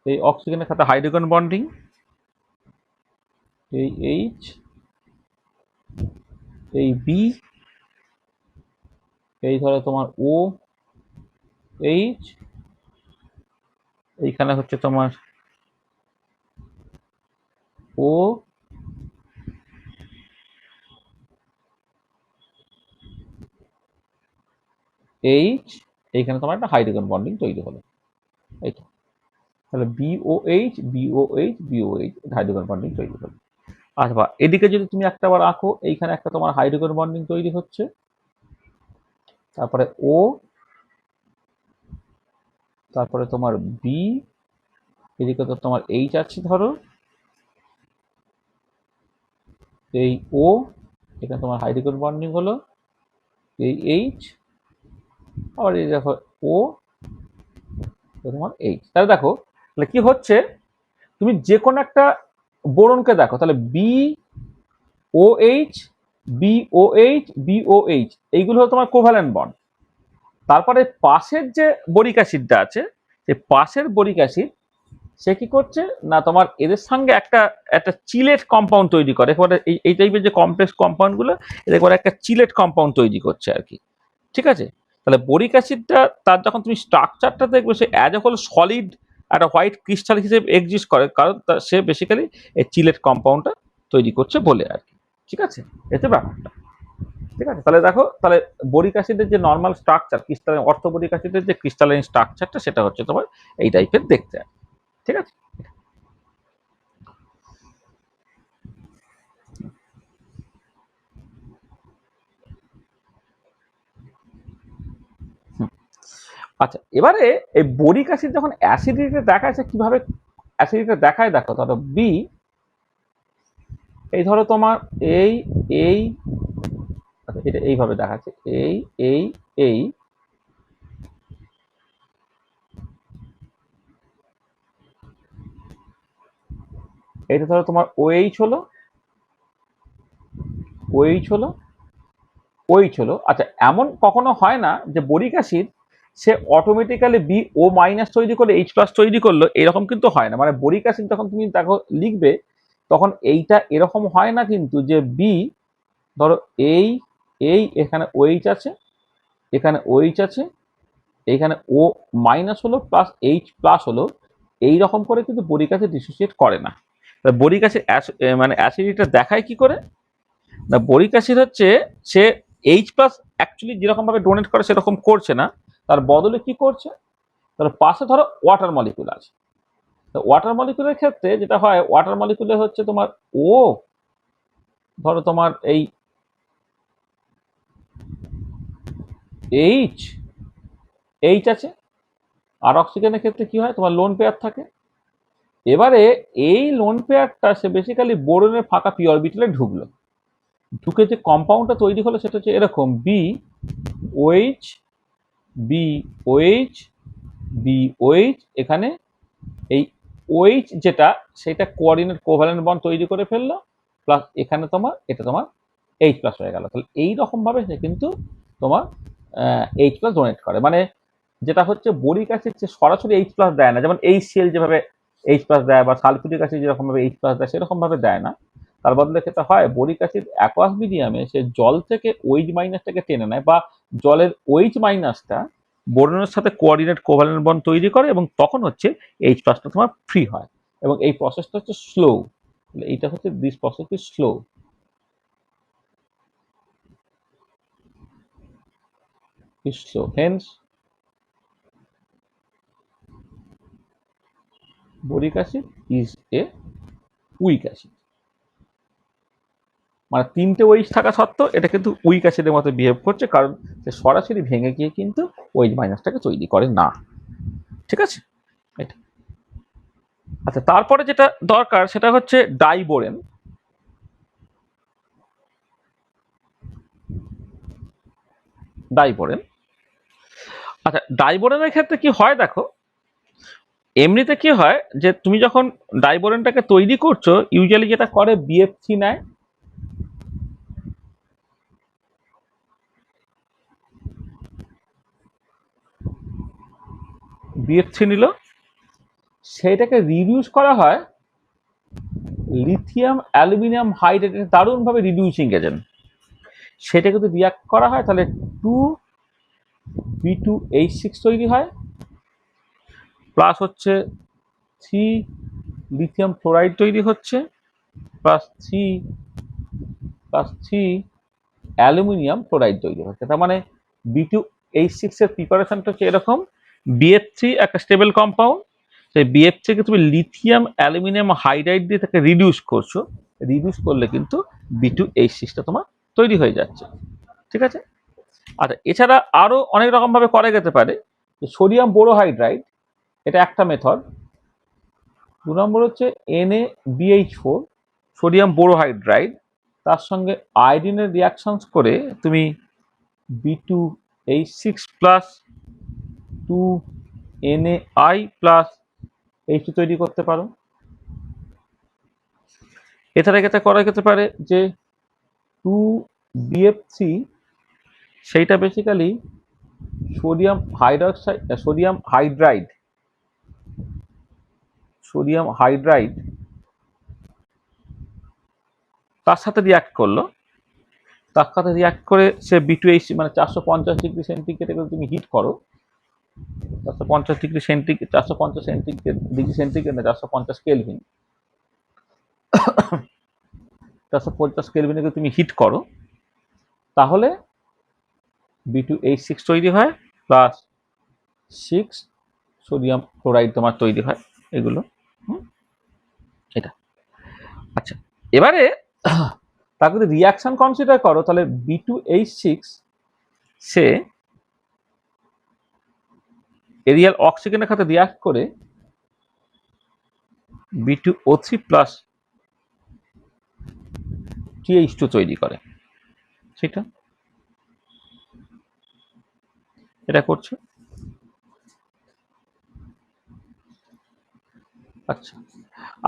এই অক্সিজেনের সাথে হাইড্রোজেন বন্ডিং, এই এইচ, এই বি, এই ধরো তোমার ও এইচ, এইখানে হচ্ছে তোমার ও এইচ, এইখানে তোমার একটা হাইড্রোজেন বন্ডিং তৈরি হলো, এইটা। তাহলে বিওএইচ বিওএইচ বিওএইচ হাইড্রোজেন বন্ডিং তৈরি হলো। আচ্ছা, এদিকে যদি তুমি একটা বার আঁকো, এইখানে একটা তোমার হাইড্রোজেন বন্ডিং তৈরি হচ্ছে, তারপরে ও, তারপরে তোমার বি, এদিকে তো তোমার এইচ আছে ধরো, এই ও, এখানে তোমার হাইড্রোজেন বন্ডিং হলো, এই এইচ, আবার এই দেখো ও, তোমার এইচ। তাহলে দেখো তাহলে কি হচ্ছে, তুমি যে কোনো একটা বোরনকে দেখো, তাহলে B O H, B O H, B O H, এইগুলো হলো তোমার কোভ্যালেন্ট বন্ড। তারপরে পাশের যে বরিক অ্যাসিডটা আছে, সেই পাশের বরিক অ্যাসিড সে কি করছে না, তোমার এদের সঙ্গে একটা একটা চিলেট কম্পাউন্ড তৈরি করে, একেবারে এই টাইপের যে কমপ্লেক্স কম্পাউন্ড গুলো, এদের করে একটা চিলেট কম্পাউন্ড তৈরি করছে আর কি। ঠিক আছে, তাহলে বরিক অ্যাসিডটা তার যখন তুমি স্ট্রাকচারটা দেখবে, সে অ্যাজ এ হোল সলিড একটা হোয়াইট ক্রিস্টাল হিসেবে এক্সিস্ট করে, কারণ সে বেসিক্যালি এই চিলেট কম্পাউন্ডটা তৈরি করছে বলে আর কি। ঠিক আছে, এতে ব্যাপারটা। ঠিক আছে, তাহলে দেখো, তাহলে বরিক অ্যাসিডের যে নর্মাল স্ট্রাকচার, ক্রিস্টালাইন অর্থ বরিক অ্যাসিডের যে ক্রিস্টালাইন স্ট্রাকচারটা, সেটা হচ্ছে তোমার এই টাইপের দেখতে। ঠিক আছে, আচ্ছা, এবারে এই বরিক অ্যাসিড যখন অ্যাসিডিটি দেখায়, সে কিভাবে অ্যাসিডিটি দেখায় দেখো, ধরো বি, এই ধরো তোমার এই এই আচ্ছা, এটা এইভাবে দেখাচ্ছে, এই এই এই, এটা ধরো তোমার ওএইচ হলো, ওএইচ হলো, ওএইচ হলো। আচ্ছা, এমন কখনো হয় না যে বরিক অ্যাসিড সে অটোমেটিক্যালি বি ও মাইনাস তৈরি করলে এইচ প্লাস তৈরি করলো, এরকম কিন্তু হয় না। মানে বরিক অ্যাসিড যখন তুমি দেখো লিখবে, তখন এইটা এরকম হয় না কিন্তু, যে বি ধরো এই এই এখানে ওএইচ আছে, এখানে ওএইচ আছে, এইখানে ও মাইনাস হলো প্লাস এইচ প্লাস হলো, এই রকম করে কিন্তু বরিক অ্যাসিড ডিসোসিয়েট করে না। বরিক অ্যাসিড মানে অ্যাসিডিটা দেখায় কি করে না, বরিক অ্যাসিড হচ্ছে সে এইচ প্লাস অ্যাকচুয়ালি যেরকম ভাবে ডোনেট করে সেরকম করছে না, তার বদলে কি করছে, তার পাশে ধরো ওয়াটার মলিকুল আছে। তো ওয়াটার মলিকুলের ক্ষেত্রে যেটা হয়, ওয়াটার মলিকুলে হচ্ছে তোমার ও, ধরো তোমার এই এইচ, এইচ আছে, আর অক্সিজেনের ক্ষেত্রে কি হয়, তোমার লোন পেয়ার থাকে। এবারে এই লোন পেয়ারটা সে বেসিক্যালি বোরনের ফাঁকা পি অরবিটালে ঢুকলো, ঢুকে যে কম্পাউন্ডটা তৈরি হলো সেটা হচ্ছে এরকম B OH, B OH, B OH, এখানে এই ওএইচ যেটা, সেটা কোঅর্ডিনেট কোভ্যালেন্ট বন্ড তৈরি করে ফেললো, প্লাস এখানে তোমার এটা তোমার এইচ প্লাস হয়ে গেল। তাহলে এই রকম ভাবে সে কিন্তু তোমার এইচ প্লাস ডোনেট করে, মানে যেটা হচ্ছে বোরিক অ্যাসিড সে সরাসরি এইচ প্লাস দেয় না, যেমন HCl যেভাবে এইচ প্লাস দেয় বা সালফিউরিক অ্যাসিড যেরকম ভাবে এইচ প্লাস দেয় সেরকম ভাবে দেয় না। তার বদলে ক্ষেত্রে হয় বোরিক অ্যাসিড অ্যাকোয়াস মিডিয়ামে সে জল থেকে ওইচ মাইনাসটাকে টেনে নেয় বা জলের ওইচ মাইনাসটা বোরনের সাথে কোঅর্ডিনেট কোভ্যালেন্ট বন্ড তৈরি করে এবং তখন হচ্ছে এইচ প্লাসটা তোমার ফ্রি হয় এবং এই প্রসেসটা হচ্ছে স্লো। এইটা হচ্ছে this process is slow. Hence boric acid is a weak acid। মানে তিনটে ওইচ থাকা সত্ত্বেও এটা কিন্তু উইক অ্যাসিডের মতো বিহেভ করছে, কারণ সে সরাসরি ভেঙে গিয়ে কিন্তু ওইচ মাইনাসটাকে তৈরি করে না। ঠিক আছে, এটা। আচ্ছা, তারপরে যেটা দরকার সেটা হচ্ছে ডাইবোরেন। ডাইবোরেন, আচ্ছা, ডাইবোরেনের ক্ষেত্রে কি হয় দেখো, এমনিতে কি হয় যে তুমি যখন ডাইবোরেনটাকে তৈরি করছো ইউজুয়ালি যেটা করে BF3 নেয়, BF3 নিল, সেইটাকে রিডিউস করা হয় লিথিয়াম অ্যালুমিনিয়াম হাইড্রেটের দারুণভাবে রিডিউসিং এজেন্ট, সেটা যদি রিয়াক্ট করা হয় তাহলে 2B2H6 তৈরি হয়, প্লাস হচ্ছে 3 লিথিয়াম ফ্লোরাইড তৈরি হচ্ছে, প্লাস 3 অ্যালুমিনিয়াম ফ্লোরাইড তৈরি হচ্ছে। তার মানে B2H6 এর প্রিপারেশনটা হচ্ছে এরকম, BF3 একটা স্টেবল কম্পাউন্ড, সেই BF3 কে তুমি লিথিয়াম অ্যালুমিনিয়াম হাইড্রাইড দিয়ে তাকে রিডিউস করছো, রিডিউস করলে কিন্তু B2H6টা তোমার তৈরি হয়ে যাচ্ছে। ঠিক আছে, আচ্ছা, এছাড়া আরো অনেক রকম ভাবে করা যেতে পারে। সোডিয়াম বোরোহাইড্রাইড, এটা একটা মেথড। 2 নম্বর হচ্ছে NaBH4 সোডিয়াম বোরোহাইড্রাইড, তার সঙ্গে আয়োডিনের রিয়াকশনস করে তুমি B2H6 plus 2NaI plus H2 তৈরি করতে পারো। এছাড়া এটা করা যেতে পারে যে 2BF3 সেইটা basically sodium hydroxide, sodium hydride তার সাথে রিয়াক্ট করলো, তার সাথে রিয়াক্ট করে সে B2H মানে 450 ডিগ্রি সেন্টিগ্রেডে তুমি হিট করো, 450 ডিগ্রি সেন্টিগ্রেড, 450 ডিগ্রি সেন্টিগ্রেড না 450 কেলভিন, 450 কেলভিনে তুমি হিট করো, তাহলে B2H6 তৈরি হয় প্লাস 6 সোডিয়াম ক্লোরাইড তোমার তৈরি হয়, এগুলো এটা। আচ্ছা, এবারে তাকে যদি রিয়াকশন কনসিডার করো তাহলে B2H6 সে এরিয়াল অক্সিজেনের সাথে রিয়াক্ট করে B2O3 প্লাস TH2 তৈরি করে, সেটা এটা করছে। আচ্ছা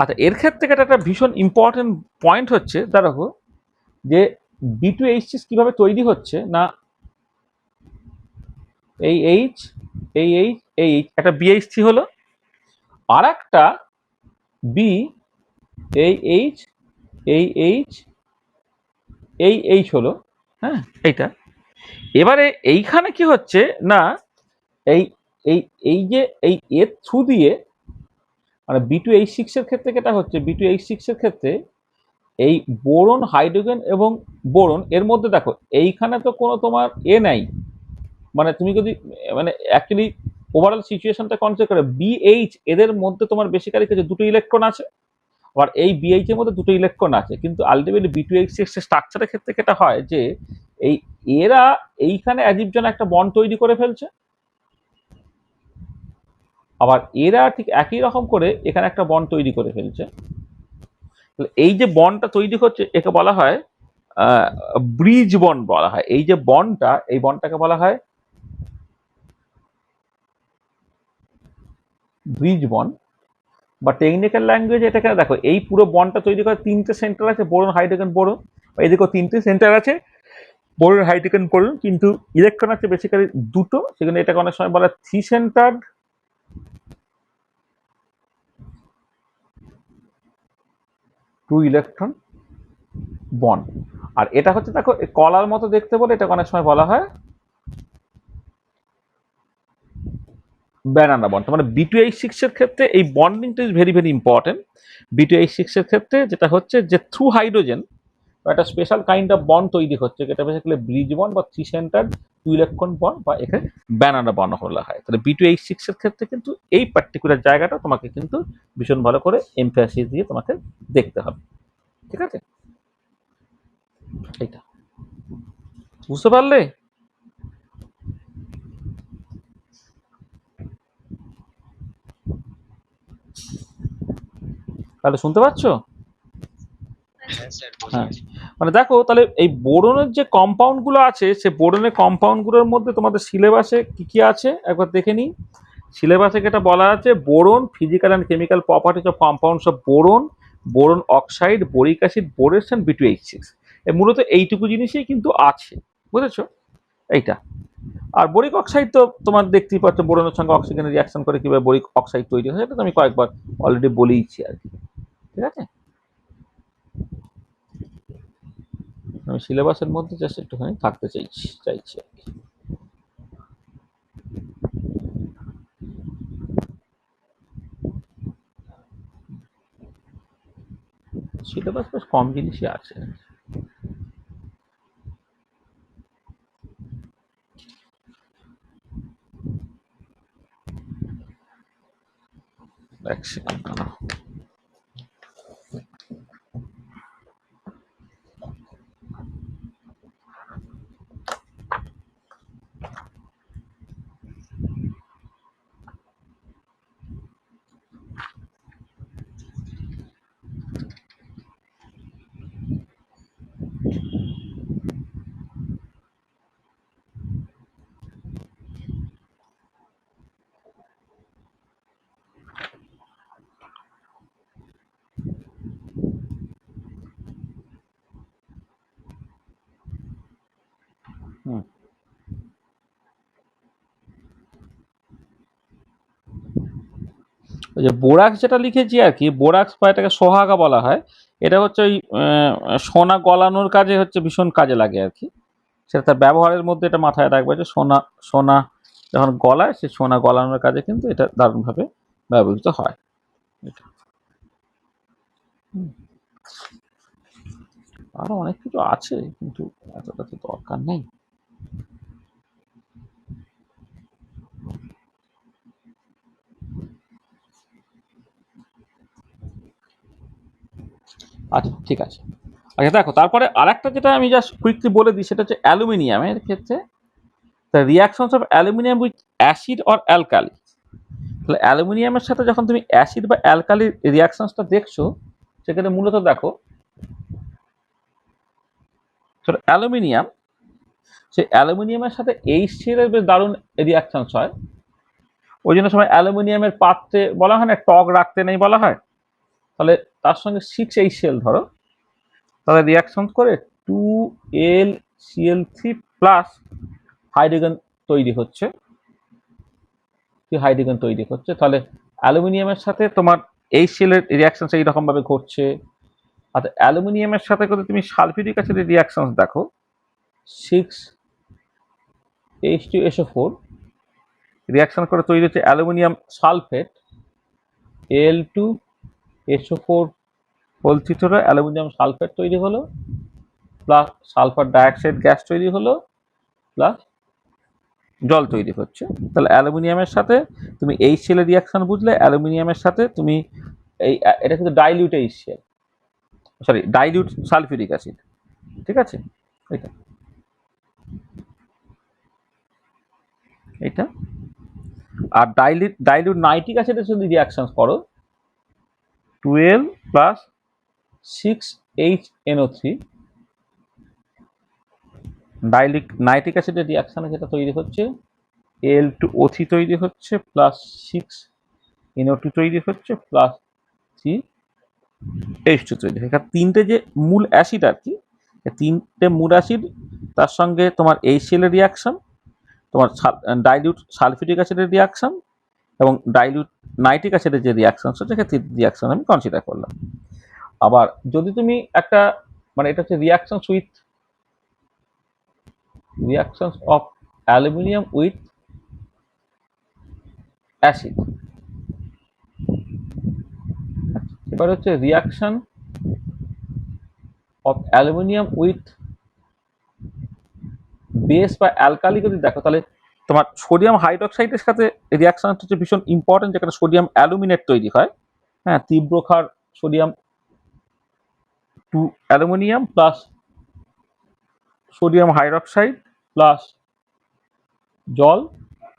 আচ্ছা, এর ক্ষেত্রে একটা ভীষণ ইম্পর্টেন্ট পয়েন্ট হচ্ছে দেখো যে B2H6 কিভাবে তৈরি হচ্ছে না, এই H এই H এই H একটা BH3 হলো, আর একটা B এই H এই H এই H হলো, হ্যাঁ এইটা। এবারে এইখানে কি হচ্ছে না, এই এই এই যে এই এর থ্রু দিয়ে মানে B2H6 এর ক্ষেত্রে যেটা হচ্ছে, B2H6 এর ক্ষেত্রে এই বোরন হাইড্রোজেন এবং বোরন এর মধ্যে দেখো এইখানে তো কোনো তোমার নাই, মানে তুমি যদি মানে অ্যাকচুয়ালি ওভারঅল সিচুয়েশনটা কনসিডার করে BH এদের মধ্যে তোমার বেসিক্যালি কিছু দুটো ইলেকট্রন আছে, আর এই BH এর মধ্যে দুটো ইলেকট্রন আছে, কিন্তু আলটিমেটলি B2H6 এর স্ট্রাকচারের ক্ষেত্রে যেটা হয় যে এই এরা এইখানে অ্যাজিভ জন একটা বন্ড তৈরি করে ফেলছে, আবার এরা ঠিক একই রকম করে এখানে একটা বন্ড তৈরি করে ফেলছে। এই যে বন্ডটা তৈরি হচ্ছে একে বলা হয় ব্রিজ বন্ড বলা হয়। এই যে বন্ডটা, এই বন্ডটাকে বলা হয় ব্রিজ বন্ড, বা টেকনিক্যাল ল্যাঙ্গুয়েজ এটাকে দেখো এই পুরো বন্ডটা তৈরি করে তিনটে সেন্টার আছে, বোরন হাইড্রোজেন বোরন, এদিকেও তিনটে সেন্টার আছে, বোরন হাইড্রোজেন বোরন, কিন্তু ইলেকট্রন আছে বেসিক্যালি দুটো, সেখানে এটাকে অনেক সময় বলা three centred two electron bond. আর এটা হচ্ছে দেখো কলার মতো দেখতে বলে এটাকে অনেক সময় বলা হয় ব্যানানা বন্ড। মানে B2H6 এর ক্ষেত্রে এই বন্ডিংটা is very very important. B2H6 এর ক্ষেত্রে যেটা হচ্ছে যে থ্রু হাইড্রোজেন একটা স্পেশাল কাইন্ড অফ বন্ড তৈরি হচ্ছে, যেটা বেসিক্যালি ব্রিজ বন্ড বা three centred two electron bond, বা এখানে ব্যানানা বন্ড বলা হয়। তাহলে B2H6 এর ক্ষেত্রে কিন্তু এই পার্টিকুলার জায়গাটা তোমাকে কিন্তু ভীষণ ভালো করে এমফাসিস দিয়ে তোমাকে দেখতে হবে। ঠিক আছে, এইটা বুঝতে পারলে? তাহলে শুনতে পাচ্ছ? হ্যাঁ স্যার, বুঝতে হ্যাঁ, পারছি। মানে দেখো তাহলে এই বোরনের যে কম্পাউন্ড গুলো আছে, সে বোরনের কম্পাউন্ড গুলোর মধ্যে তোমাদের সিলেবাসে কি কি আছে একবার দেখে নিই। সিলেবাসে যেটা বলা আছে, boron physical and chemical properties of compounds of boron, boron oxide, boric acid, বোরেশন, B2H6। মূলত এইটুকু জিনিসই কিন্তু আছে, বুঝেছো? এইটা। আর বোরিক অক্সাইড তো তোমার দেখতেই পাচ্ছ, বোরনের সঙ্গে অক্সিজেন রিয়াকশন করে কিভাবে বোরিক অক্সাইড তৈরি হয়, এটা তো আমি কয়েকবার অলরেডি বলেইছি আর কি। ঠিক আছে, আমি সিলেবাসের মধ্যে জাস্ট একটুখানি থাকতে চাইছি আর কি। সিলেবাস বেশ কম জিনিসই আছে। এক সেকেন্ড দাঁড়াও। হুম, ওই যে বোরাক্স যেটা লিখেছি আর কি, বোরাক্স বা এটাকে সোহাগা বলা হয়। এটা হচ্ছে ওই সোনা গলানোর কাজে হচ্ছে ভীষণ কাজে লাগে আর কি। সেটা তার ব্যবহারের মধ্যে এটা মাথায় রাখবে যে সোনা সোনা যখন গলায়, সে সোনা গলানোর কাজে কিন্তু এটা দারুণভাবে ব্যবহৃত হয়। এটা। হুম, আরো অনেক কিছু আছে কিন্তু এতটা তো দরকার নেই। আচ্ছা ঠিক আছে। আচ্ছা দেখো, তারপরে আরেকটা যেটা আমি জাস্ট কুইকলি বলে দিই, সেটা হচ্ছে অ্যালুমিনিয়ামের ক্ষেত্রে the reactions of aluminium with acid or alkali. তাহলে অ্যালুমিনিয়ামের সাথে যখন তুমি অ্যাসিড বা অ্যালকালির রিয়াকশনসটা দেখছো, সেখানে মূলত দেখো অ্যালুমিনিয়াম, সেই অ্যালুমিনিয়ামের সাথে HCl এর বেশ দারুণ রিয়াকশনস হয়। ওই জন্য সময় অ্যালুমিনিয়ামের পাত্রে বলা হয় না টক রাখতে নেই বলা হয়। তাহলে তার সঙ্গে 6HCl ধরো, তাহলে রিয়াকশন করে 2LCl3 প্লাস হাইড্রোজেন তৈরি হচ্ছে। হাইড্রোজেন তৈরি হচ্ছে, তাহলে অ্যালুমিনিয়ামের সাথে তোমার HCl এর রিয়াকশন এই রকম ভাবে ঘটছে। আর অ্যালুমিনিয়ামের সাথে করে তুমি সালফিউরিক অ্যাসিডের রিয়াকশন দেখো, 6H2SO4 রিয়াকশন করে তৈরি হচ্ছে aluminium sulphate, Al2SO4 whole theta, aluminium sulphate তৈরি হলো, প্লাস সালফার ডাইঅক্সাইড গ্যাস তৈরি হলো, প্লাস জল তৈরি হচ্ছে। তাহলে অ্যালুমিনিয়ামের সাথে তুমি HCl এর রিয়াকশন বুঝলে, অ্যালুমিনিয়ামের সাথে তুমি এই এটা কিন্তু dilute HCl, sorry dilute sulphuric acid. ঠিক আছে, এটা এটা আর ডাইলিউট নাইট্রিক অ্যাসিডের সাথে রিয়াকশন করো, 12 প্লাস 6HNO3, নাইট্রিক অ্যাসিডের রিয়াকশনে যেটা তৈরি হচ্ছে, Al2O3 তৈরি হচ্ছে, প্লাস 6NO2 তৈরি হচ্ছে, প্লাস 3H2 তৈরি হয়। তিনটে যে মূল অ্যাসিড আর কি, তিনটে মূল অ্যাসিড, তার সঙ্গে তোমার HCl এর রিয়াকশন, তোমার ডাইলিউট সালফিউরিক অ্যাসিডের রিয়াকশন এবং ডাইলিউট নাইট্রিক অ্যাসিডের যে রিয়াকশন সেটাকে রিয়াকশন আমি কনসিডার করলাম। আবার যদি তুমি একটা মানে এটা হচ্ছে reaction of aluminium with acid. এবার হচ্ছে reaction of aluminium with base বা অ্যালকালি যদি দেখো, তাহলে তোমার সোডিয়াম হাইড্রোক্সাইডের সাথে রিয়াকশন হচ্ছে ভীষণ ইম্পর্টেন্ট, যেখানে সোডিয়াম অ্যালুমিনেট তৈরি হয়। হ্যাঁ, তীব্র ক্ষার sodium two aluminium plus sodium hydroxide plus জল,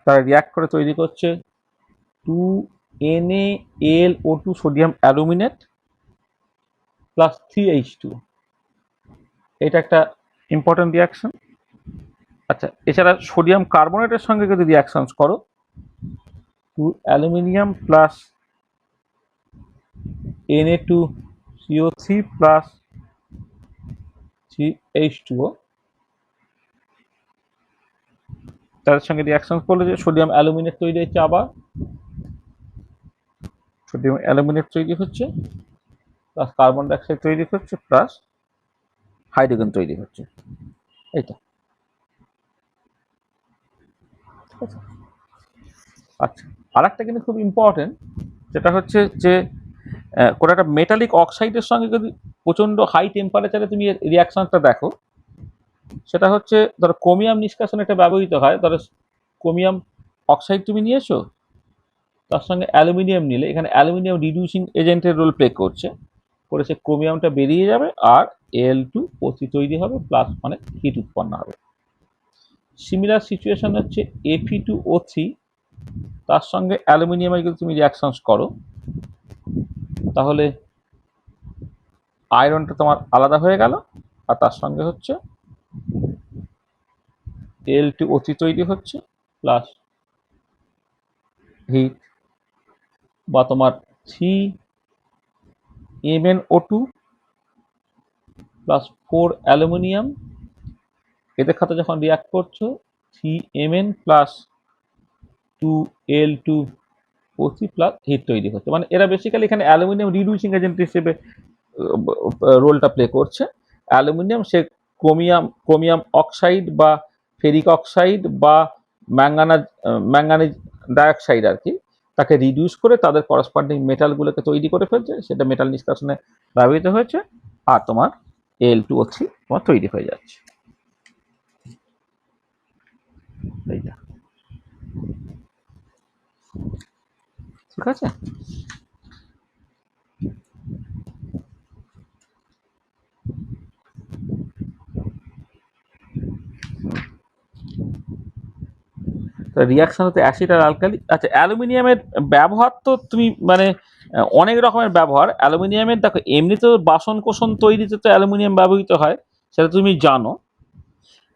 তারা রিয়াক্ট করে তৈরি করছে 2NaLO2 sodium aluminate plus 3H2। এটা একটা ইম্পর্টেন্ট রিয়াকশন। আচ্ছা, এছাড়া সোডিয়াম কার্বনেটের সঙ্গে যদি রিয়াকশন করো, 2 aluminium plus Na2CO3 plus 3H2O, তাদের সঙ্গে রিয়াকশন করলে যে সোডিয়াম অ্যালুমিনেট তৈরি হচ্ছে, আবার সোডিয়াম অ্যালুমিনেট তৈরি হচ্ছে প্লাস কার্বন ডাইঅক্সাইড তৈরি হচ্ছে প্লাস হাইড্রোজেন তৈরি হচ্ছে। এইটা আচ্ছা, আর একটা কিন্তু খুব ইম্পর্টেন্ট, যেটা হচ্ছে যে কোনো একটা মেটালিক অক্সাইডের সঙ্গে যদি প্রচণ্ড হাই টেম্পারেচারে তুমি রিয়াকশনটা দেখো, সেটা হচ্ছে ধরো ক্রোমিয়াম নিষ্কাশন এটা ব্যবহৃত হয়। ধরো ক্রোমিয়াম অক্সাইড তুমি নিয়েছো, তার সঙ্গে অ্যালুমিনিয়াম নিলে, এখানে অ্যালুমিনিয়াম রিডিউসিং এজেন্টের রোল প্লে করছে, সে ক্রোমিয়ামটা বেরিয়ে যাবে আর Al2O3 তৈরি হবে, প্লাস মানে হিট উৎপন্ন হবে। সিমিলার সিচুয়েশন হচ্ছে Fe2O3, তার সঙ্গে অ্যালুমিনিয়ামের যদি তুমি রিয়াকশন করো, তাহলে আয়রনটা তোমার আলাদা হয়ে গেল, আর তার সঙ্গে হচ্ছে Al2O3 তৈরি হচ্ছে প্লাস হিট, বা তোমার 3MnO2 প্লাস 4 অ্যালুমিনিয়াম, এদের সাথে যখন রিয়াক্ট করছো 3Mn plus 2Al2O3 plus hit তৈরি হচ্ছে। মানে এরা বেসিক্যালি এখানে অ্যালুমিনিয়াম রিডিউসিং এজেন্ট হিসেবে রোলটা প্লে করছে। অ্যালুমিনিয়াম সে ক্রোমিয়াম অক্সাইড বা ফেরিক অক্সাইড বা ম্যাঙ্গানিজ ডাইঅক্সাইড আর কি, তাকে রিডিউস করে তাদের করসপন্ডিং মেটালগুলোকে তৈরি করে ফেলছে, সেটা মেটাল নিষ্কাশনে ব্যবহৃত হয়েছে, আর তোমার Al2O3 তোমার তৈরি হয়ে যাচ্ছে। এইটা ঠিক আছে। রিয়াকশন হতে অ্যাসিড আর অ্যালকালি। আচ্ছা, অ্যালুমিনিয়ামের ব্যবহার তো তুমি মানে অনেক রকমের ব্যবহার অ্যালুমিনিয়ামের। দেখো এমনিতেও বাসন কোসন তৈরিতে তো অ্যালুমিনিয়াম ব্যবহৃত হয়, সেটা তুমি জানো।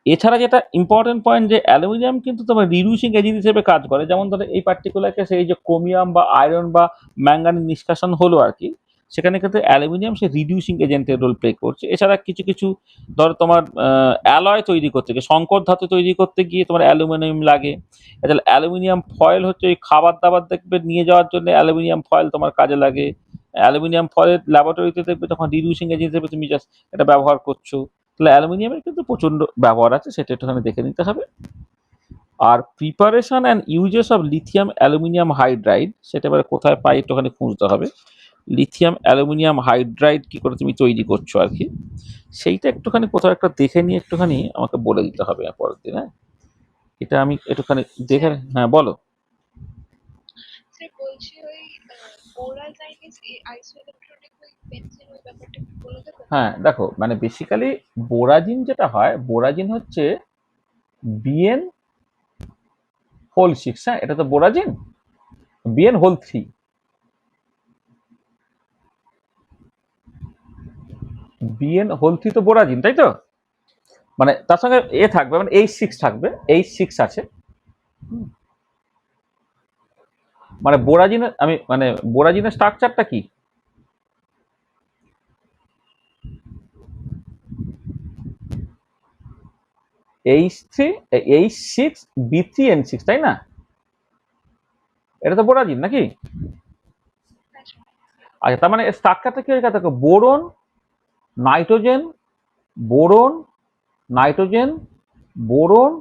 এছাড়া যেটা ইম্পর্টেন্ট পয়েন্ট, যে অ্যালুমিনিয়াম কিন্তু তোমার রিডিউসিং এজেন্ট হিসেবে কাজ করে। যেমন ধরো এই পার্টিকুলার কেসে এই যে ক্রোমিয়াম বা আয়রন বা ম্যাঙ্গানিজ নিষ্কাশন হলো আর কি, সেখানে কিন্তু অ্যালুমিনিয়াম সে রিডিউসিং এজেন্টের রোল প্লে করছে। এছাড়া কিছু কিছু ধরো তোমার অ্যালয় তৈরি করতে গিয়ে, সংকর ধাতু তৈরি করতে গিয়ে তোমার অ্যালুমিনিয়াম লাগে। তাহলে অ্যালুমিনিয়াম ফয়েল হচ্ছে ওই খাবার দাবার দেখবে নিয়ে যাওয়ার জন্য অ্যালুমিনিয়াম ফয়েল তোমার কাজে লাগে। অ্যালুমিনিয়াম ফয়েল ল্যাবরেটরিতে দেখবে তখন রিডিউসিং এজেন্ট হিসেবে তুমি জাস্ট এটা ব্যবহার করছো। তাহলে অ্যালুমিনিয়ামের কিন্তু প্রচণ্ড ব্যবহার আছে, সেটা একটুখানি দেখে নিতে হবে। আর preparation and uses of lithium aluminium hydride, সেটা এবারে কোথায় পাই একটুখানি খুঁজতে হবে। লিথিয়াম অ্যালুমিনিয়াম হাইড্রাইড কী করে তুমি তৈরি করছো আর কি, সেইটা একটুখানি কোথাও একটা দেখে নিয়ে একটুখানি আমাকে বলে দিতে হবে পরের দিন। হ্যাঁ, এটা আমি একটুখানি দেখে। হ্যাঁ বলো। স্যার বলছি ওই বোরাজাইনিস আইসোইলেকট্রনিক ওই বেনজিন ওই ব্যাপারটা একটু বলে দেবেন? হ্যাঁ দেখো, মানে বেসিক্যালি বোরাজিন যেটা হয়, বোরাজিন হচ্ছে বিএন হোল 6। হ্যাঁ, এটা তো বোরাজিন বিএন হোল 3। বিএন হোল 3 তো বোরাজিন, তাই তো? মানে তার সঙ্গে এ থাকবে, মানে H6 থাকবে, H6 আছে। মানে বোরাজিনের আমি মানে বোরাজিনের স্ট্রাকচারটা কি? H6B3N6, তাই না? এটা তো বোরাজিন নাকি? আচ্ছা, তার মানে স্ট্রাকচারটা কি হয়ে থাকে? Boron, nitrogen, boron, nitrogen, boron,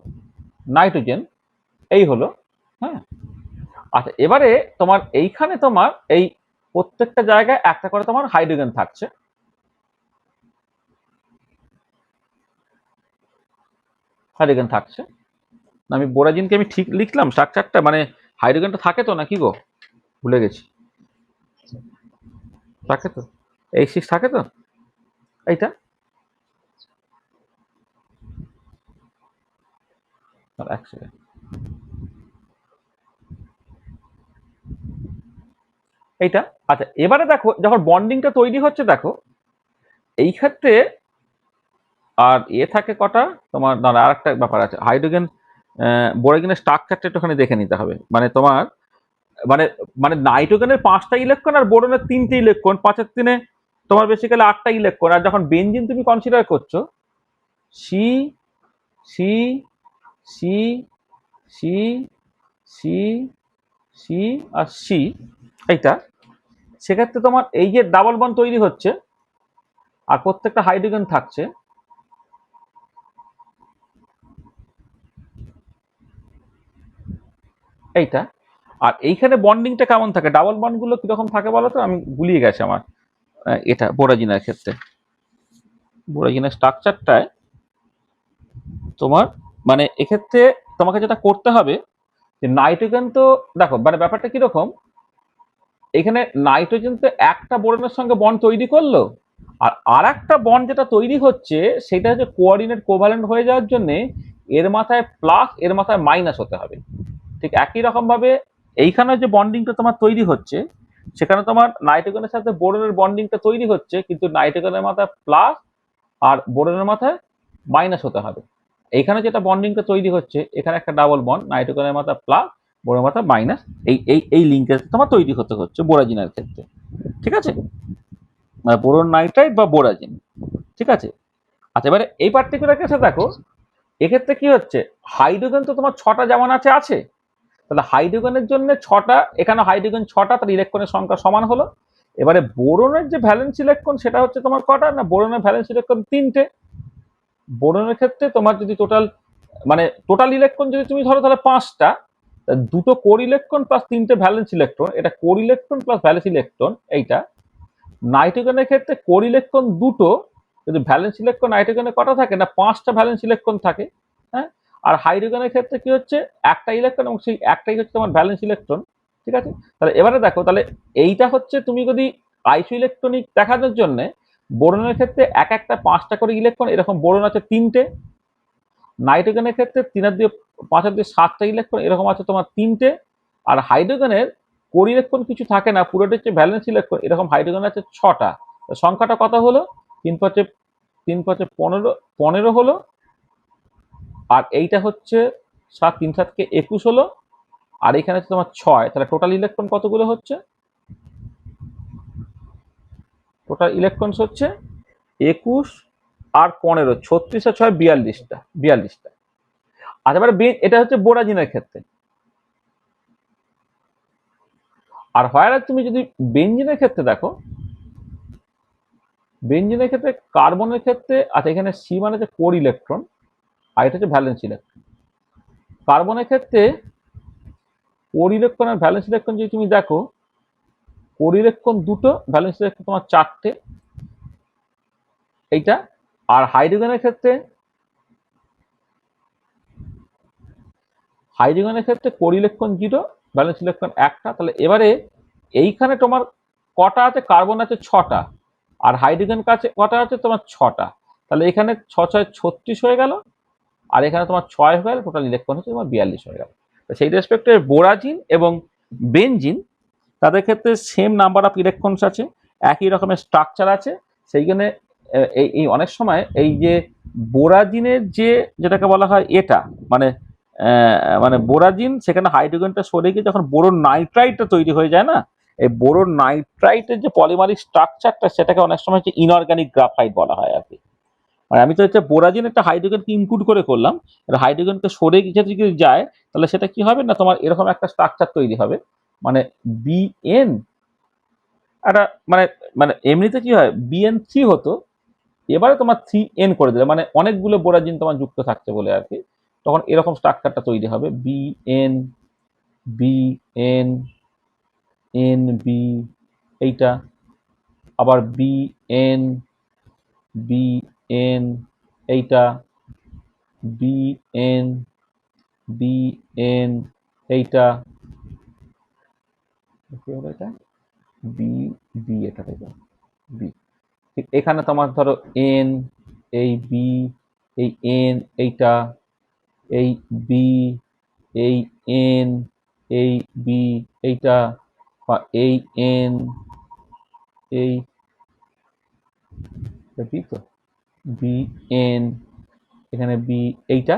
nitrogen, এই হলো। হ্যাঁ, আচ্ছা, এবারে তোমার এইখানে তোমার এই প্রত্যেকটা জায়গায় একটা করে তোমার হাইড্রোজেন থাকছে। হাইড্রোজেন থাকছে না, আমি বোরাজিনকে আমি ঠিক লিখলাম স্ট্রাকচারটা, মানে হাইড্রোজেনটা থাকে তো নাকি গো? ভুলে গেছি। থাকে তো, H6 থাকে তো এইটা। এক সেকেন্ড, এইটা। আচ্ছা, এবারে দেখো যখন বন্ডিংটা তৈরি হচ্ছে, দেখো এই ক্ষেত্রে আর থাকে কটা তোমার, দাঁড়া আর একটা ব্যাপার আছে, হাইড্রোজেন বোরাজিনের স্ট্রাকচারটা একটুখানি দেখে নিতে হবে। মানে তোমার মানে মানে নাইট্রোজেনের 5টা ইলেকট্রন আর বোরনের 3টে ইলেকট্রন, 5 আর 3 তোমার বেসিক্যালি 8টা ইলেকট্রন। আর যখন বেনজিন তুমি কনসিডার করছো, C C C C C C আর সি, এইটা, সেক্ষেত্রে তোমার এই যে ডাবল বন্ড তৈরি হচ্ছে আর প্রত্যেকটা হাইড্রোজেন থাকছে, এইটা। আর এইখানে বন্ডিংটা কেমন থাকে, ডাবল বন্ড গুলো কিরকম থাকে বলো তো? আমি গুলিয়ে গেছে আমার এটা বোরাজিনের ক্ষেত্রে। বোরাজিনের স্ট্রাকচারটায় তোমার মানে এক্ষেত্রে তোমাকে যেটা করতে হবে যে নাইট্রোজেন তো দেখো, মানে ব্যাপারটা কিরকম, এখানে নাইট্রোজেন তো একটা বোরনের সঙ্গে বন্ড তৈরি করলো, আর একটা বন্ড যেটা তৈরি হচ্ছে সেটা হচ্ছে কোঅর্ডিনেট কোভ্যালেন্ট হয়ে যাওয়ার জন্য এর মাথায় প্লাস এর মাথায় মাইনাস হতে হবে। ঠিক একই রকম ভাবে এইখানে যে বন্ডিংটা তোমার তৈরি হচ্ছে, সেখানে তোমার নাইট্রোজেনের সাথে বোরনের বন্ডিংটা তৈরি হচ্ছে, কিন্তু নাইট্রোজেনের মাথায় প্লাস আর বোরনের মাথায় মাইনাস হতে হবে। এইখানে যেটা বন্ডিংটা তৈরি হচ্ছে, এখানে একটা ডাবল বন্ড, নাইট্রোজেনের মাথায় প্লাস, বোরনের মাথায় মাইনাস, এই লিঙ্কেজ তোমার তৈরি হতে হচ্ছে বোরাজিনের ক্ষেত্রে। ঠিক আছে, বোরন নাইট্রাইট বা বোরাজিন। ঠিক আছে। আচ্ছা, এবারে এই পার্টিকুলার কেসে দেখো, এক্ষেত্রে কি হচ্ছে, হাইড্রোজেন তো তোমার 6টা যেমন আছে, তাহলে হাইড্রোজেনের জন্য 6টা, এখানে হাইড্রোজেন 6টা, তার ইলেকট্রনের সংখ্যা সমান হলো। এবারে বোরনের যে ভ্যালেন্স ইলেকট্রন সেটা হচ্ছে তোমার কটা না, বোরনের ভ্যালেন্স ইলেকট্রন 3টে। বোরনের ক্ষেত্রে তোমার যদি টোটাল ইলেকট্রন যদি তুমি ধরো তাহলে 5টা, দুটো কোর ইলেকট্রন প্লাস 3টে ভ্যালেন্স ইলেকট্রন, এটা core electron plus valence electron এইটা। নাইট্রোজেনের ক্ষেত্রে কোর ইলেকট্রন দুটো, কিন্তু ভ্যালেন্স ইলেকট্রন নাইট্রোজেনে কটা থাকে না, 5টা ভ্যালেন্স ইলেকট্রন থাকে। হ্যাঁ, আর হাইড্রোজেনের ক্ষেত্রে কি হচ্ছে, একটা ইলেকট্রন, এবং সেই একটাই হচ্ছে তোমার ভ্যালেন্স ইলেকট্রন। ঠিক আছে, তাহলে এবারে দেখো, তাহলে এইটা হচ্ছে তুমি যদি আইসো ইলেকট্রনিক দেখানোর জন্য, বোরনের ক্ষেত্রে একটা 5টা করে ইলেকট্রন, এরকম বোরন আছে 3টে। নাইট্রোজেনের ক্ষেত্রে 3 আর 2 5 আর 2 7টা ইলেকট্রন, এরকম আছে তোমার 3টে। আর হাইড্রোজেনের কোর ইলেকট্রন কিছু থাকে না, পুরোটা হচ্ছে ভ্যালেন্স ইলেকট্রন, এরকম হাইড্রোজেন আছে 6টা। সংখ্যাটা কত হলো, 3 5 15 হলো। আর এইটা হচ্ছে 7 3 7 21 হলো। আর এখানে হচ্ছে তোমার 6, তাহলে টোটাল ইলেকট্রন কতগুলো হচ্ছে, টোটাল ইলেকট্রন হচ্ছে 21 আর 15, 36 আর 6 42টা। আচ্ছা, এবারে এটা হচ্ছে বোরাজিনের ক্ষেত্রে। আর হয় তুমি যদি বেঞ্জিনের ক্ষেত্রে দেখো, বেঞ্জিনের ক্ষেত্রে কার্বনের ক্ষেত্রে, আচ্ছা এখানে সি মানে হচ্ছে কোর ইলেকট্রন, আর এটা হচ্ছে ভ্যালেন্স ইলেকট্রন। কার্বনের ক্ষেত্রে কোর ইলেকট্রন আর ভ্যালেন্স ইলেকট্রন যদি তুমি দেখো, কোর ইলেকট্রন দুটো, ভ্যালেন্স ইলেকট্রন তোমার 4টে, এইটা। আর হাইড্রোজেনের ক্ষেত্রে, কোর ইলেকট্রন 0, ভ্যালেন্স ইলেকট্রন একটা। তাহলে এবারে এইখানে তোমার কটা আছে, কার্বন আছে 6টা, আর হাইড্রোজেন কাছে কটা আছে তোমার 6টা। তাহলে এখানে 6 6 36 হয়ে গেল, আর এখানে তোমার 6 হয়ে গেল, টোটাল ইলেকট্রন হচ্ছে তোমার 42 হয়ে গেল। তো সেই রেসপেক্টে বোরাজিন এবং বেনজিন, তাদের ক্ষেত্রে সেম নাম্বার অফ ইলেকট্রনস আছে, একই রকমের স্ট্রাকচার আছে। সেইখানে এই অনেক সময় এই যে বোরাজিনের যেটাকে বলা হয় এটা, মানে মানে বোরাজিন, সেখানে হাইড্রোজেনটা সরে গিয়ে যখন বোরন নাইট্রাইটটা তৈরি হয়ে যায় না, এই বোরন নাইট্রাইটের যে পলিমারিক স্ট্রাকচারটা, সেটাকে অনেক সময় হচ্ছে ইনঅর্গানিক গ্রাফাইট বলা হয় আর কি। মানে আমি তো হচ্ছে বোরাজিন একটা হাইড্রোজেনকে ইনক্লুড করে করলাম, হাইড্রোজেনকে সরে যদি যায় তাহলে সেটা কি হবে না, তোমার এরকম একটা স্ট্রাকচার তৈরি হবে, মানে বিএন একটা মানে মানে এমনিতে কি হয় বিএন 3 হতো, এবারে তোমার 3N করে দিলে, মানে অনেকগুলো বোরাজিন তোমার যুক্ত থাকছে বলে আর কি, তখন এরকম স্ট্রাকচারটা তৈরি হবে বিএন বিএন এন বি, এইটা আবার বিএন বিএন, এইটা বিএন বিএন, এইটা কি হলো এটা বি বি, এটা থেকে বি, ঠিক এখানে তোমার ধরো এন, এই বি, এই এন, এইটা এই বি, এই এন, এই বি, এইটা, বা এই এন, এই বি, তো বি এন, এখানে বি, এইটা।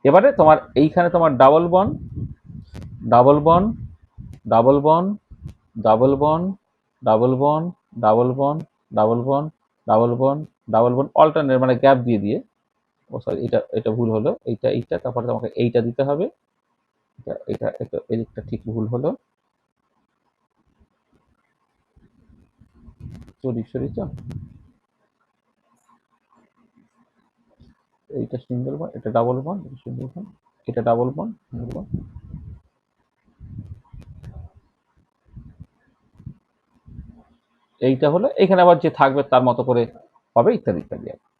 এবারে তোমার এইখানে তোমার ডাবল বন ডাবল বন ডাবল বন ডাবল বন ডাবল বন ডাবল বন ডাবল বন ডাবল বন ডাবল বন অল্টারনেট, মানে গ্যাপ দিয়ে দিয়ে, ও সরি এটা এটা ভুল হলো, এইটা এইটা, তারপরে তোমাকে এইটা দিতে হবে, এটা এটা এটা এদিকটা ঠিক ভুল হলো, সরি সরি, তো এইটা সিঙ্গেল বন, এটা ডাবল বন, এটা সিঙ্গেল বন, এটা ডাবল বন সিঙ্গেল বন, এইটা হলো, এখানে আবার যে থাকবে তার মতো করে হবে, ইত্যাদি ইত্যাদি আর কি।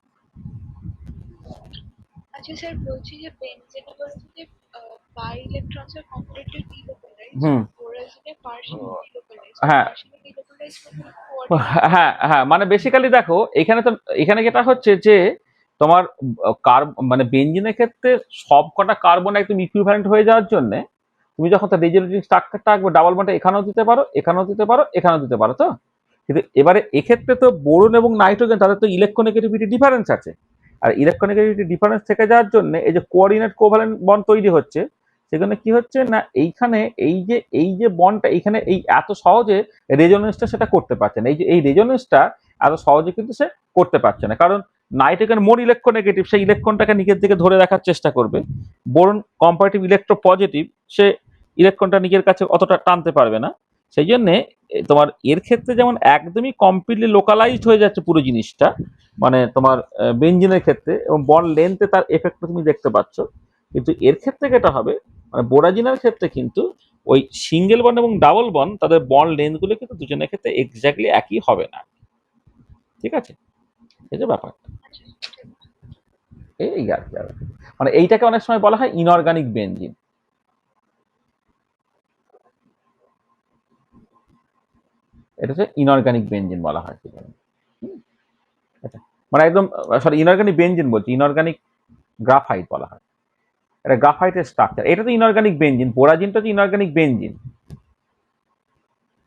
আচ্ছা স্যার, বলছি যে বেনজেনে বলছে যে pi electrons are completely delocalised, হুম, বোরাজিনে পার্শিয়ালি ডিলোকালাইজড, হ্যাঁ পার্শিয়ালি ডিলোকালাইজড মানে কোঅর্ডিনেট। হ্যাঁ হ্যাঁ, মানে বেসিক্যালি দেখো এখানে তো, এখানে যেটা হচ্ছে যে তোমার মানে বেঞ্জিনের ক্ষেত্রে সব কটা কার্বন একদম ইকুইভ্যালেন্ট হয়ে যাওয়ার জন্য তুমি যখন তার রেজুলেটিং স্ট্রাকচারটা আঁকবে, ডাবল বন্ডটা এখানেও দিতে পারো, এখানেও দিতে পারো, এখানেও দিতে পারো, তো কিন্তু এবারে এক্ষেত্রে তো বোরন এবং নাইট্রোজেন তাদের তো ইলেকট্রোনেগেটিভিটি ডিফারেন্স আছে, আর ইলেকট্রোনেগেটিভিটি ডিফারেন্স থেকে যাওয়ার জন্য এই যে কোঅর্ডিনেট কোভ্যালেন্ট বন্ড তৈরি হচ্ছে, সেখানে কি হচ্ছে না, এইখানে এই যে বন্ডটা এইখানে এই এত সহজে রেজোনেন্সটা সেটা করতে পারছে না, এই যে এই রেজোনেন্সটা এত সহজে কিন্তু সে করতে পারছে না, কারণ নাইট্রোজেন মোর ইলেকট্রোনেগেটিভ, সেই ইলেকট্রনটাকে নিজের দিকে ধরে রাখার চেষ্টা করবে, বোরন কম্পারেটিভ ইলেকট্রো পজিটিভ, সে ইলেকট্রনটা নিজের কাছে অতটা টানতে পারবে না, সেই জন্যে তোমার এর ক্ষেত্রে যেমন একদমই কমপ্লিটলি লোকালাইজড হয়ে যাচ্ছে পুরো জিনিসটা, মানে তোমার বেঞ্জিনের ক্ষেত্রে, এবং বন্ড লেন্থে তার এফেক্ট তুমি দেখতে পাচ্ছ, কিন্তু এর ক্ষেত্রে যেটা হবে, মানে বোরাজিনের ক্ষেত্রে কিন্তু ওই সিঙ্গেল বন্ড এবং ডাবল বন্ড তাদের বন্ড লেন্থ গুলো কিন্তু দুজনের ক্ষেত্রে এক্স্যাক্টলি একই হবে না, ঠিক আছে, এই যে ব্যাপার, আচ্ছা, এই আর কি আর। মানে এইটাকে অনেক সময় বলা হয় ইনঅর্গানিক বেঞ্জিন, এটা হচ্ছে ইনঅর্গানিক বেঞ্জিন বলা হয়, ঠিক আছে? এটা মানে একদম, সরি ইনঅর্গানিক বেঞ্জিন বলছি, ইনঅর্গানিক গ্রাফাইট বলা হয়, এটা গ্রাফাইটের স্ট্রাকচার, এটা তো ইনঅর্গানিক বেঞ্জিন, বোরাজিনটা হচ্ছে ইনঅর্গানিক বেঞ্জিন,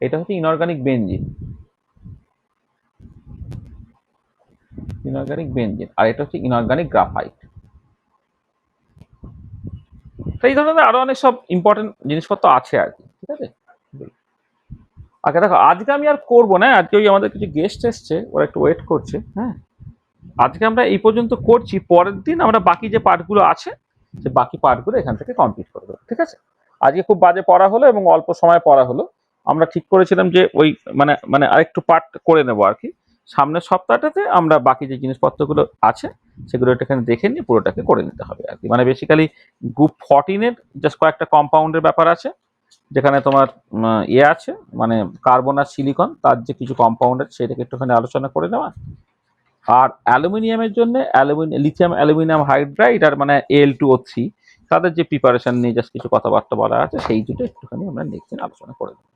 এটা হচ্ছে ইনঅর্গানিক বেঞ্জিন, ইনঅর্গানিক বেঞ্জিন, আর এটা হচ্ছে ইনঅর্গানিক গ্রাফাইট। এই ধরনের আরো অনেক সব ইম্পর্টেন্ট জিনিসপত্র আছে আর কি, ঠিক আছে। আচ্ছা দেখো, আজকে আমি আর করবো না, আজকে ওই আমাদের কিছু গেস্ট এসছে, ওরা একটু ওয়েট করছে, হ্যাঁ, আজকে আমরা এই পর্যন্ত করছি, পরের দিন আমরা বাকি যে পার্টগুলো আছে সে বাকি পার্টগুলো এখান থেকে কমপ্লিট করে দেবো, ঠিক আছে। আজকে খুব বাজে পড়া হলো এবং অল্প সময় পড়া হলো, আমরা ঠিক করেছিলাম যে ওই মানে মানে আরেকটু পার্ট করে নেবো আর কি, সামনের সপ্তাহটাতে আমরা বাকি যে জিনিসপত্রগুলো আছে সেগুলো এখানে দেখে নিয়ে পুরোটাকে করে নিতে হবে আর কি, মানে বেসিক্যালি গ্রুপ 14-এর জাস্ট কয়েকটা কম্পাউন্ডের ব্যাপার আছে, যেখানে তোমার ইয়ে আছে, মানে কার্বন আর সিলিকন, তার যে কিছু কম্পাউন্ড আছে সেটাকে একটুখানি আলোচনা করে নেওয়া, আর অ্যালুমিনিয়ামের জন্য লিথিয়াম অ্যালুমিনিয়াম হাইড্রাইড আর মানে Al2O3, তাদের যে প্রিপারেশন নিয়ে জাস্ট কিছু কথাবার্তা বলা আছে, সেই দুটো একটুখানি আমরা নেক্সট দিন আলোচনা করে দেবো,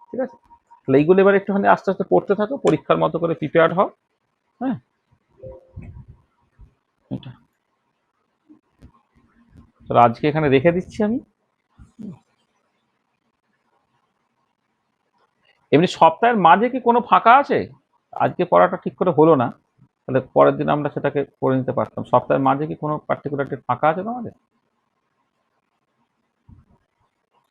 ঠিক আছে। তাহলে এইগুলো এবার একটুখানি আস্তে আস্তে পড়তে থাকো, পরীক্ষার মতো করে প্রিপেয়ার্ড হও, হ্যাঁ, এটা তাহলে আজকে এখানে রেখে দিচ্ছি আমি। এমনি সপ্তাহের মাঝে কি কোনো ফাঁকা আছে? আজকে পড়াটা ঠিক করে হলো না, তাহলে পরের দিন আমরা সেটাকে করে নিতে পারতাম, সপ্তাহের মাঝে কি কোনো পার্টিকুলার ডেট ফাঁকা আছে তোমাদের?